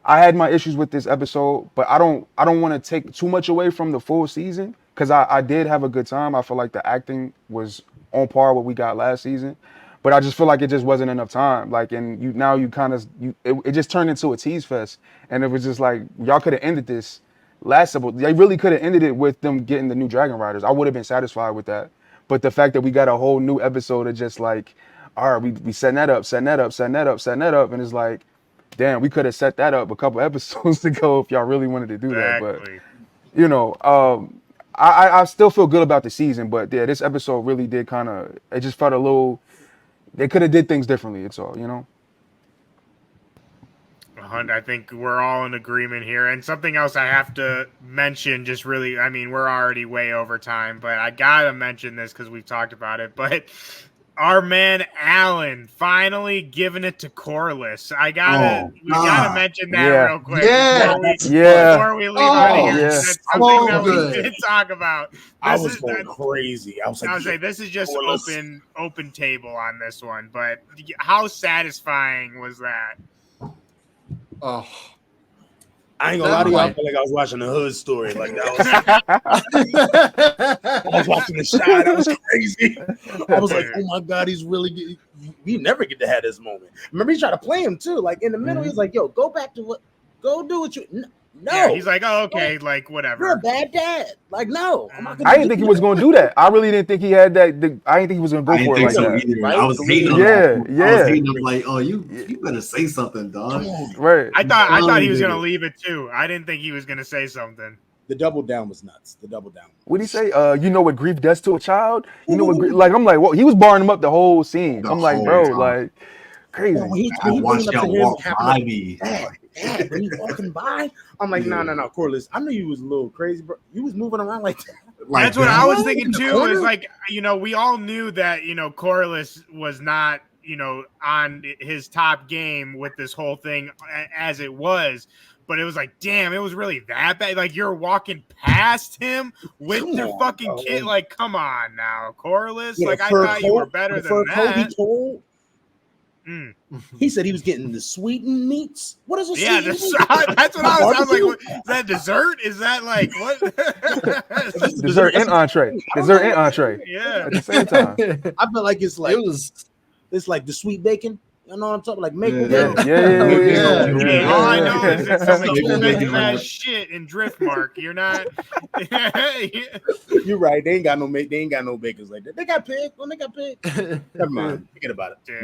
I had my issues with this episode, but I don't want to take too much away from the full season, because I did have a good time. I feel like the acting was on par with what we got last season, but I just feel like it just wasn't enough time. It just turned into a tease fest, and it was just y'all could have ended this they really could have ended it with them getting the new Dragon Riders. I would have been satisfied with that. But the fact that we got a whole new episode of just all right, we setting that up, and it's damn, we could have set that up a couple episodes ago if y'all really wanted to do that. But I still feel good about the season. But yeah, this episode really did it just felt a little. They could have did things differently. It's all. I think we're all in agreement here. And something else I have to mention, just really, we're already way over time, but I gotta mention this because we've talked about it. But Our man Alan finally giving it to Corliss. We gotta mention that Yeah. real quick Yeah. before we leave out of here. Yeah. That's something so that we good. didn't talk about. I was going crazy. I was like, say this is just Corliss. open table on this one, but how satisfying was that? Oh, I ain't gonna lie to you. I felt like I was watching a Hood story. Like I was watching The Shy. That was crazy. I was like, oh my god, he's really good. We never get to have this moment. Remember, he tried to play him too. Like in the middle, he's like, "Yo, go back to go do what you." No, Yeah, he's like, "Oh, okay, like whatever." You're a bad dad. Like, no, I'm not gonna I didn't think he was going to do that. I really didn't think he had that. I didn't think he was going to go for it like that. Either. Right? I was hating on him. I was hating on him like, oh, you better say something, dog. Right. I thought he was going to leave it too. I didn't think he was going to say something. The double down was nuts. The double down. What did he say? You know what grief does to a child? You know what? Like I'm like, well, he was barring him up the whole scene. I'm like, bro, like crazy. I watched y'all walk by me. Dad, when he's walking by, I'm like, no, Corliss. I knew you was a little crazy, bro. You was moving around like that. That's what I was thinking too. Is like, we all knew that Corliss was not on his top game with this whole thing as it was. But it was like, damn, it was really that bad. Like, you're walking past him with your fucking kid. Like, come on now, Corliss. Like, I thought you were better than that. He said he was getting the sweetened meats. What is this? Yeah, that's what I was like. What, is that dessert? Is that like what? Dessert and entree. Dessert and entree. Yeah. At the same time. I feel like it's like it's like the sweet bacon. You know what I'm talking? Like maple bacon. Yeah. All I know is it's some expensive ass shit in Driftmark. You're not. You're right. They ain't got no bacons like that. They got pig. When they got pig, never mind. Forget about it. Dude,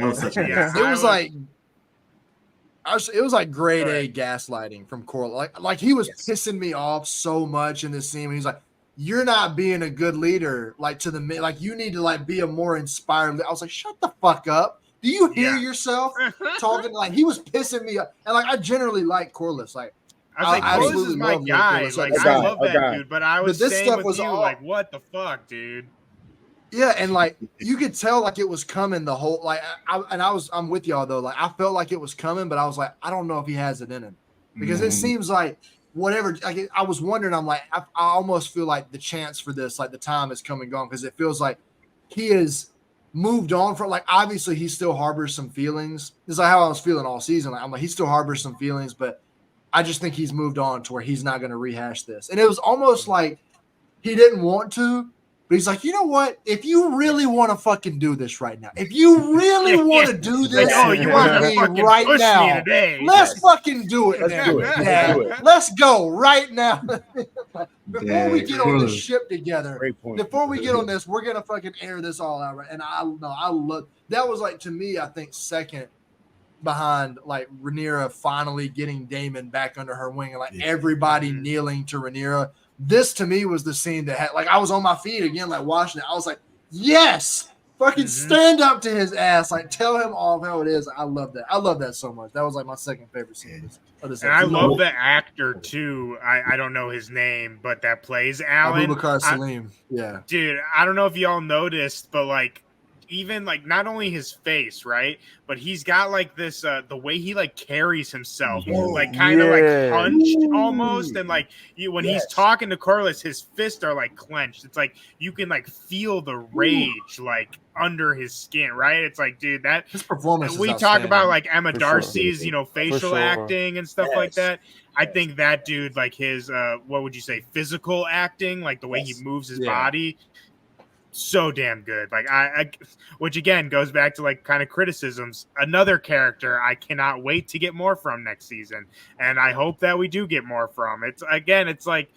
it was like grade A gaslighting from Coral. Like he was pissing me off so much in this scene. He's like, "You're not being a good leader. Like you need to like be a more inspired." I was like, "Shut the fuck up." Do you hear yourself talking? Like he was pissing me up, and like I generally like Corliss. Like I was like, Corliss is my guy. Like I love that dude, but I was saying with you, like, what the fuck, dude? Yeah, and like you could tell, like it was coming. The whole like, I'm with y'all though. Like I felt like it was coming, but I was like, I don't know if he has it in him because it seems like whatever. Like I was wondering. I'm like, I almost feel like the chance for this, like the time is come and gone because it feels like he is. Moved on from like obviously he still harbors some feelings. This is like how I was feeling all season. Like I'm like he still harbors some feelings, but I just think he's moved on to where he's not going to rehash this. And it was almost like he didn't want to, but he's like, you know what? If you really want to fucking do this right now, if you really want to do this, you want to fucking right push now, me today. Let's fucking do it. Let's do it. Let's go right now. Before we get on this ship together, before we get on this, we're gonna fucking air this all out, right? And I love that was like to me, I think second behind like Rhaenyra finally getting Daemon back under her wing and like everybody kneeling to Rhaenyra. This to me was the scene that had like I was on my feet again, like watching it. I was like, yes, fucking stand up to his ass, like tell him all how it is. I love that. I love that so much. That was like my second favorite scene. And I love the actor too. I don't know his name, but that plays Alan. Abubakar Salim. Yeah, dude. I don't know if y'all noticed, but like even like not only his face, right, but he's got like this the way he like carries himself, like kind of like hunched almost, and like when he's talking to Corliss, his fists are like clenched. It's like you can like feel the rage like under his skin, right? It's like, dude, that his performance. We talk about like Emma Darcy's, facial acting and stuff like that. I think that dude, like his what would you say, physical acting, like the way he moves his body. So damn good. Like I which again goes back to like kind of criticisms. Another character I cannot wait to get more from next season, and I hope that we do get more from. It's like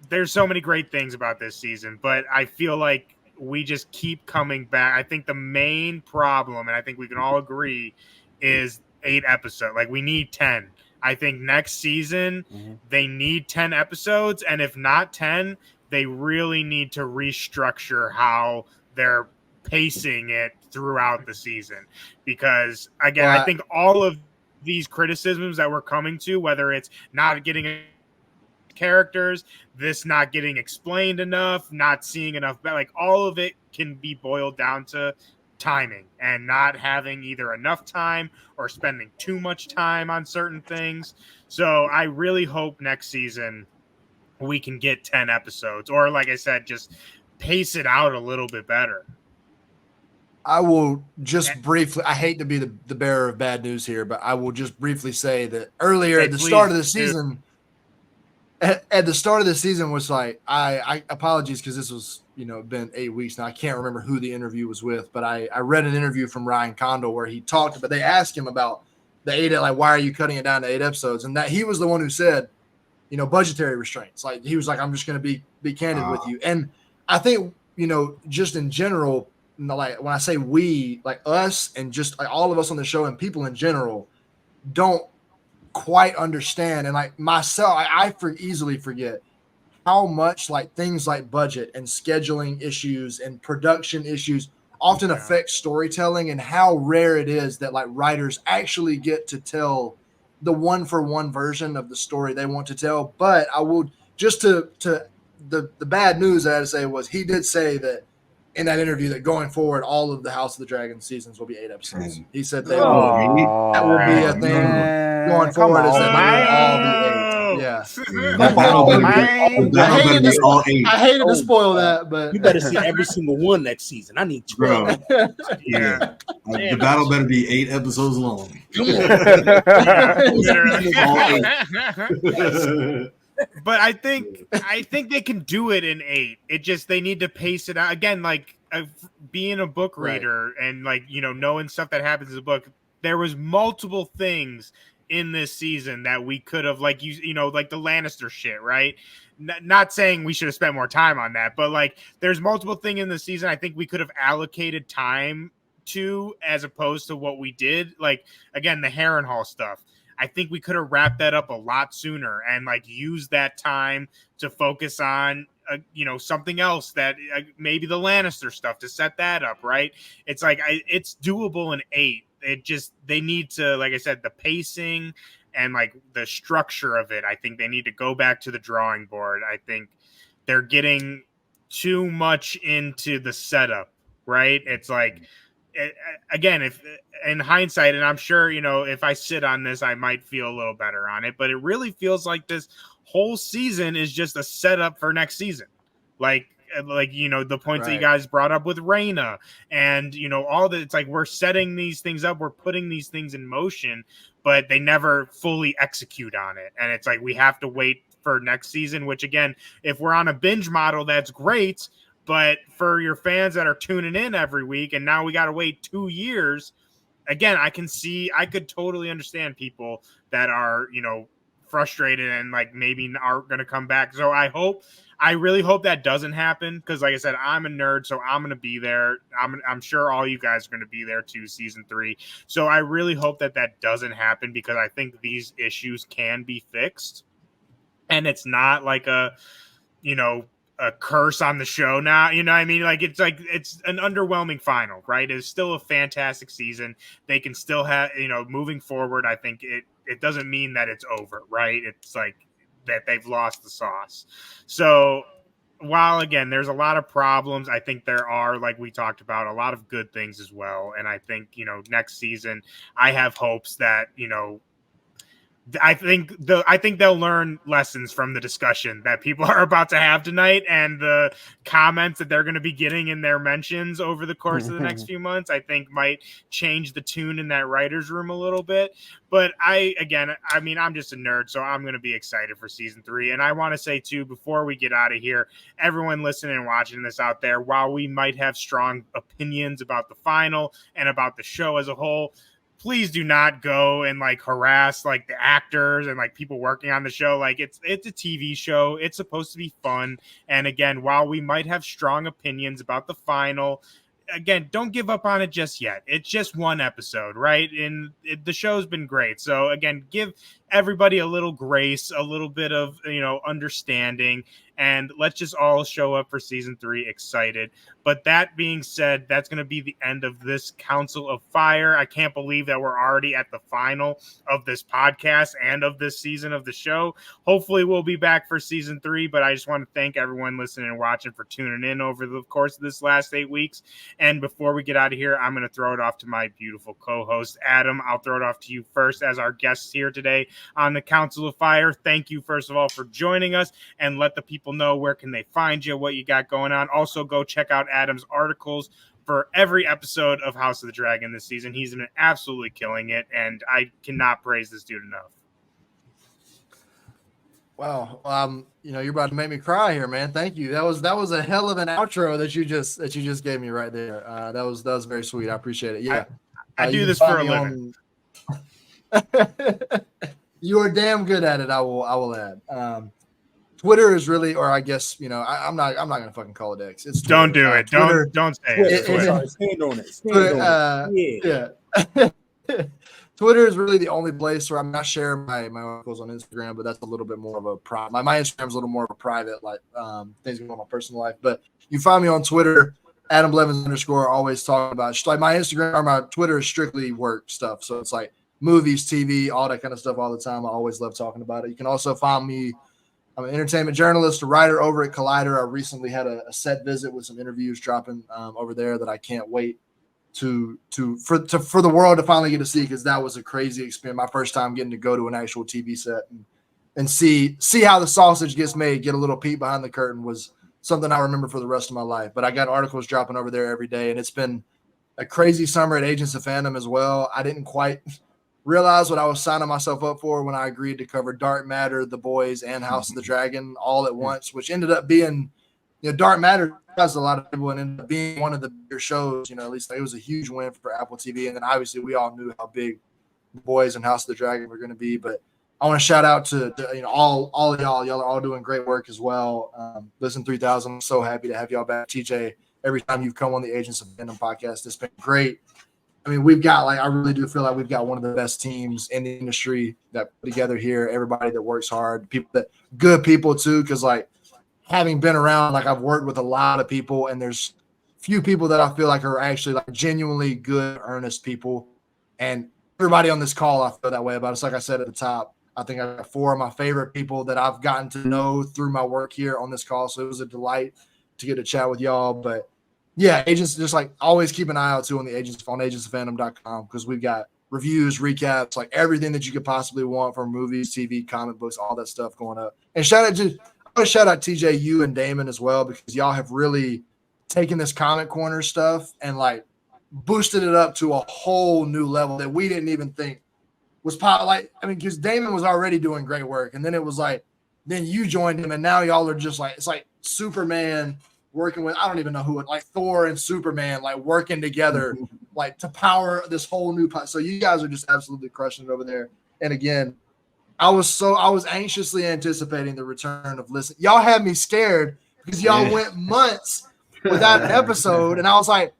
there's so many great things about this season, but I feel like we just keep coming back. I think the main problem, and I think we can all agree, is 8 episodes. Like we need 10. I think next season they need 10 episodes, and if not 10, they really need to restructure how they're pacing it throughout the season. Because, again, I think all of these criticisms that we're coming to, whether it's not getting characters, this not getting explained enough, not seeing enough, like all of it can be boiled down to timing and not having either enough time or spending too much time on certain things. So I really hope next season we can get 10 episodes, or like I said, just pace it out a little bit better. I will just briefly, I hate to be the bearer of bad news here, but I will just briefly say that earlier at the start of the season, at the start of the season was like, I apologies because this was, been 8 weeks now. I can't remember who the interview was with, but I read an interview from Ryan Condal where he talked, but they asked him about the 8, like, why are you cutting it down to 8 episodes? And that he was the one who said, budgetary restraints. Like, he was like, I'm just going to be candid with you. And I think, just in general, like when I say we, like us and just like all of us on the show and people in general don't quite understand. And like myself, I easily forget how much like things like budget and scheduling issues and production issues often affect storytelling, and how rare it is that like writers actually get to tell the one-for-one version of the story they want to tell. But I will just to the bad news that I had to say was he did say that in that interview that going forward, all of the House of the Dragon seasons will be 8 episodes. He said they will be, that will be a thing going forward. Is that they will all be 8? Yeah. I hated to spoil that, but you better see every single one next season. I need 12. Yeah. The battle better be 8 episodes long. Come on. But I think they can do it in 8. It just, they need to pace it out again. Like being a book reader and like, knowing stuff that happens in the book, there was multiple things in this season that we could have, like, like the Lannister shit, right? Not saying we should have spent more time on that, but like there's multiple things in the season I think we could have allocated time to, as opposed to what we did. Like, again, the Harrenhal stuff, I think we could have wrapped that up a lot sooner and like used that time to focus on, something else that maybe the Lannister stuff to set that up. Right. It's like, it's doable in 8. It just, they need to, like I said, the pacing and like the structure of it. I think they need to go back to the drawing board. I think they're getting too much into the setup. Right. It's like, again, if in hindsight, and I'm sure, if I sit on this, I might feel a little better on it, but it really feels like this whole season is just a setup for next season. Like, the points that you guys brought up with Reyna and, all that. It's like, we're setting these things up. We're putting these things in motion, but they never fully execute on it. And it's like, we have to wait for next season, which again, if we're on a binge model, that's great. But for your fans that are tuning in every week, and now we got to wait 2 years, again, I could totally understand people that are, frustrated and like maybe aren't going to come back. So I really hope that doesn't happen. Cause like I said, I'm a nerd, so I'm going to be there. I'm sure all you guys are going to be there too, season 3. So I really hope that doesn't happen, because I think these issues can be fixed, and it's not like a curse on the show now. You know what I mean? Like, it's an underwhelming final, right? It's still a fantastic season. They can still have, moving forward, I think it doesn't mean that it's over, right? It's like that they've lost the sauce. So while, again, there's a lot of problems, I think there are, like we talked about, a lot of good things as well. And I think, next season, I have hopes that, I think they'll learn lessons from the discussion that people are about to have tonight, and the comments that they're going to be getting in their mentions over the course of the next few months, I think might change the tune in that writer's room a little bit. But I'm just a nerd, so I'm going to be excited for season 3. And I want to say too, before we get out of here, everyone listening and watching this out there, while we might have strong opinions about the final and about the show as a whole, please do not go and like harass like the actors and like people working on the show. Like, it's a TV show. It's supposed to be fun. And again, while we might have strong opinions about the final, again, don't give up on it just yet. It's just 1 episode, right? And the show's been great. So again, give everybody a little grace, a little bit of, understanding. and let's just all show up for season 3 excited. But that being said, that's going to be the end of this Council of Fire. I can't believe that we're already at the final of this podcast and of this season of the show. Hopefully we'll be back for season 3, but I just want to thank everyone listening and watching for tuning in over the course of this last 8 weeks. And before we get out of here, I'm going to throw it off to my beautiful co-host, Adam. I'll throw it off to you first as our guest here today on the Council of Fire. Thank you, first of all, for joining us, and let the people know where can they find you, what you got going on. Also, go check out Adam's articles for every episode of House of the Dragon this season. He's been absolutely killing it, and I cannot praise this dude enough. Wow, you're about to make me cry here, man. Thank you. That was a hell of an outro that you just gave me right there. That was very sweet. I appreciate it. Yeah, I do this for a living. You are damn good at it. I will add. Twitter is really, or I guess I'm not gonna fucking call it X. It's Twitter. Don't do it. Twitter, don't say it. Stand on it. Stand on it. Yeah. Twitter is really the only place where I'm not sharing my articles on Instagram, but that's a little bit more of a private. My Instagram's a little more of a private, like things going on in my personal life. But you find me on Twitter, Adam Blevins _, always talking about like my Instagram or my Twitter is strictly work stuff. So it's like movies, TV, all that kind of stuff all the time. I always love talking about it. You can also find me. I'm an entertainment journalist, a writer over at Collider. I recently had a set visit with some interviews dropping over there that I can't wait for the world to finally get to see, because that was a crazy experience. My first time getting to go to an actual TV set and see how the sausage gets made, get a little peek behind the curtain was something I remember for the rest of my life. But I got articles dropping over there every day, and it's been a crazy summer at Agents of Fandom as well. I didn't quite realize what I was signing myself up for when I agreed to cover Dark Matter, The Boys, and House of the Dragon all at once, which ended up being, Dark Matter has a lot of people and ended up being one of the bigger shows. At least it was a huge win for Apple TV. And then obviously we all knew how big The Boys and House of the Dragon were going to be. But I want to shout out to all of y'all. Y'all are all doing great work as well. Listen 3000, I'm so happy to have y'all back. TJ, every time you've come on the Agents of Fandom podcast, it's been great. I mean, we've got I really do feel like we've got one of the best teams in the industry that put together here. Everybody that works hard, good people too. Because having been around, I've worked with a lot of people, and there's few people that I feel like are actually genuinely good, earnest people. And everybody on this call, I feel that way about. It's like I said at the top, I think I got 4 of my favorite people that I've gotten to know through my work here on this call. So it was a delight to get to chat with y'all. But yeah, agents, just always keep an eye out too on agentsofandom.com, because we've got reviews, recaps, everything that you could possibly want from movies, TV, comic books, all that stuff going up. And shout out TJ, you and Damon as well, because y'all have really taken this Comic Corner stuff and boosted it up to a whole new level that we didn't even think was because Damon was already doing great work, and then it was then you joined him, and now y'all are just it's like Superman working with, I don't even know who, Thor and Superman, working together, to power this whole new. So you guys are just absolutely crushing it over there. And again, I was anxiously anticipating the return of Listen. Y'all had me scared because y'all went months without an episode, and I was like,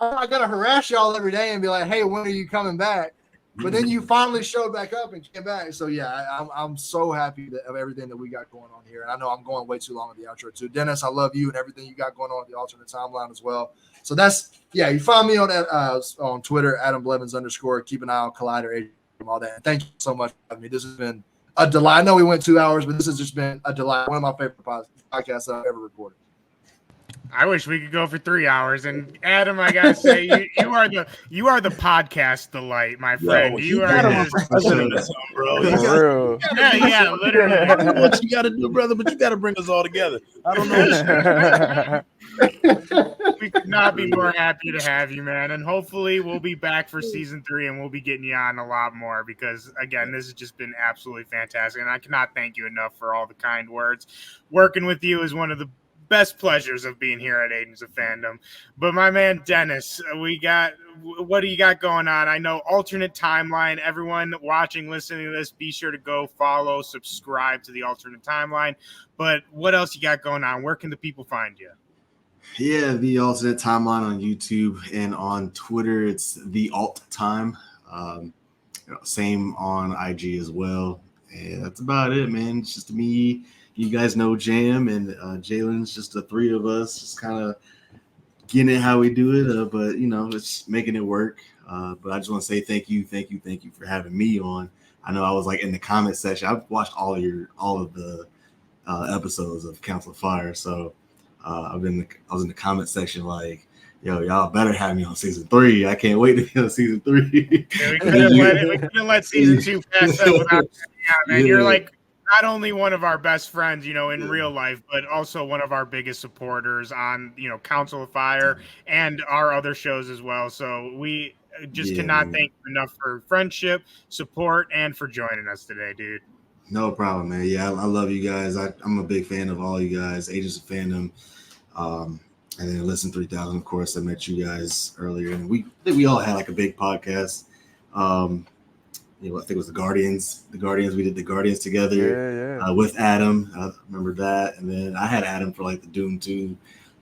I gotta harass y'all every day and be like, hey, when are you coming back? But then you finally showed back up and came back. So yeah, I'm so happy of everything that we got going on here. And I know I'm going way too long with the outro too. Dennis, I love you and everything you got going on with the alternate timeline as well. So you find me on Twitter, Adam Blevins _. Keep an eye on Collider, Agent, all that. And thank you so much for having me. This has been a delight. I know we went 2 hours, but this has just been a delight. One of my favorite podcasts I've ever recorded. I wish we could go for 3 hours. And Adam, I gotta say, you are the podcast delight, my friend. You are just, bro. Yeah, literally. I don't know what you got to do, brother, but you got to bring us all together. I don't know. We could not be more happy to have you, man. And hopefully we'll be back for season 3, and we'll be getting you on a lot more, because again, this has just been absolutely fantastic. And I cannot thank you enough for all the kind words. Working with you is one of the best pleasures of being here at Agents of Fandom. But my man Dennis, what do you got going on? I know alternate timeline. Everyone watching, listening to this, be sure to go follow, subscribe to the alternate timeline. But what else you got going on? Where can the people find you? Yeah, the alternate timeline on YouTube and on Twitter. It's the alt time. Same on IG as well. And that's about it, man. It's just me you guys know Jam and Jalen's just the three of us, just kind of getting it how we do it. But it's making it work. But I just want to say thank you for having me on. I know I was like in the comment section. I've watched all of the episodes of Council of Fire, so I was in the comment section like, yo, y'all better have me on season 3. I can't wait to be on season 3. Yeah, we couldn't let season 2 pass up without. Yeah, man, you're like not only one of our best friends, in real life, but also one of our biggest supporters on, Council of Fire and our other shows as well. So we just cannot thank you enough for friendship, support, and for joining us today, dude. No problem, man. Yeah, I love you guys. I'm a big fan of all you guys, Agents of Fandom. And then Listen 3000, of course. I met you guys earlier, and I think we all had like a big podcast. I think it was the Guardians. The Guardians. We did the Guardians together with Adam. I remember that. And then I had Adam for like the Doom 2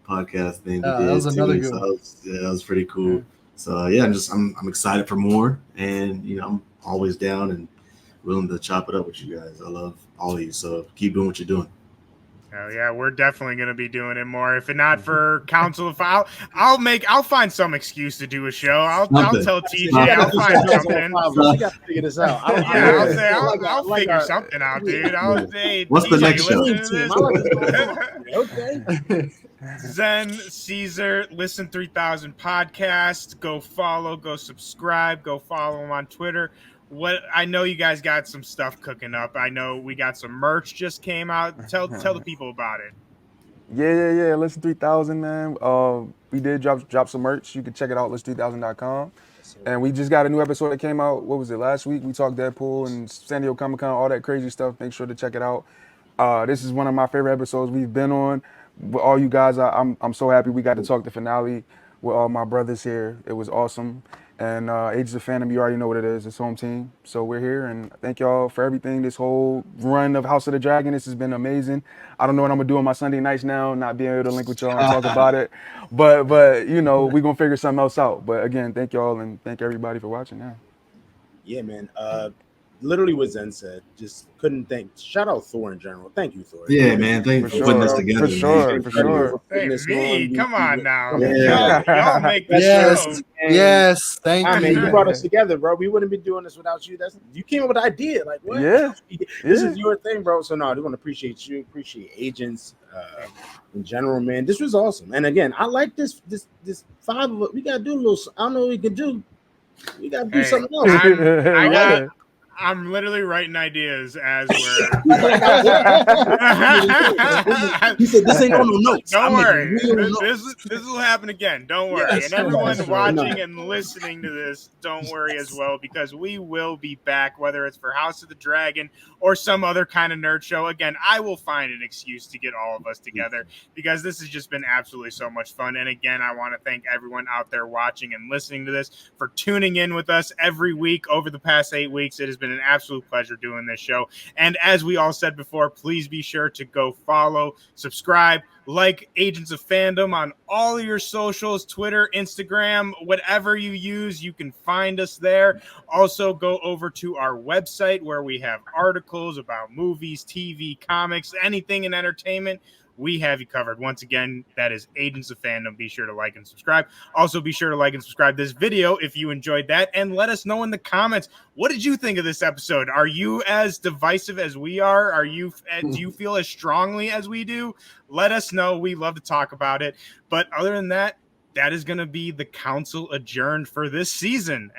podcast thing. That was another good one. That was pretty cool. Yeah. So I'm excited for more, and I'm always down and willing to chop it up with you guys. I love all of you. So keep doing what you're doing. Hell yeah, we're definitely going to be doing it more. If not for Council of Fire, I'll find some excuse to do a show. I'll tell TJ. I'll find something. We got to figure this out. I'll figure something out, dude. I'll say, what's the next show? Okay. Zen, Caesar, Listen 3000 podcast. Go follow, go subscribe, go follow him on Twitter. I know you guys got some stuff cooking up. I know we got some merch just came out. Tell the people about it. Yeah. Listen 3000, man. We did drop some merch. You can check it out, listen3000.com. And we just got a new episode that came out. What was it, last week? We talked Deadpool and San Diego Comic-Con, all that crazy stuff. Make sure to check it out. This is one of my favorite episodes we've been on. With all you guys, I'm so happy we got to talk the finale with all my brothers here. It was awesome. And Agents of Fandom, you already know what it is. It's home team. So we're here, and thank y'all for everything. This whole run of House of the Dragon, this has been amazing. I don't know what I'm going to do on my Sunday nights now, not being able to link with y'all and talk about it. But we're going to figure something else out. But again, thank y'all, and thank everybody for watching now. Yeah, man. Literally what Zen said, just couldn't thank. Shout out Thor in general. Thank you, Thor. Yeah, man. Thank you for putting this together. For sure. Hey, me, come on now. Yeah. Y'all make the show. Yes, thank you. I mean, you brought us together, bro. We wouldn't be doing this without you. You came up with the idea. Like, what? Yeah. This is your thing, bro. So, no, I do want to appreciate you, appreciate Agents in general, man. This was awesome. And again, I like this 5 of us. We got to do a little, I don't know what we can do. We got to do something else. I'm literally writing ideas as we're. He said, "This ain't on no notes." Don't worry, this will happen again. Don't worry, and everyone watching and listening to this, don't worry as well, because we will be back, whether it's for House of the Dragon or some other kind of nerd show. Again, I will find an excuse to get all of us together, because this has just been absolutely so much fun. And again, I want to thank everyone out there watching and listening to this for tuning in with us every week over the past 8 weeks. It has been an absolute pleasure doing this show. And as we all said before, please be sure to go follow, subscribe, like Agents of Fandom on all of your socials, Twitter, Instagram, whatever you use, you can find us there. Also, go over to our website where we have articles about movies, TV, comics, anything in entertainment. We have you covered. Once again, that is Agents of Fandom. Be sure to like and subscribe. Also, be sure to like and subscribe this video if you enjoyed that, and let us know in the comments, what did you think of this episode? Are you as divisive as we are? Do you feel as strongly as we do? Let us know. We love to talk about it. But other than that, that is going to be the council adjourned for this season.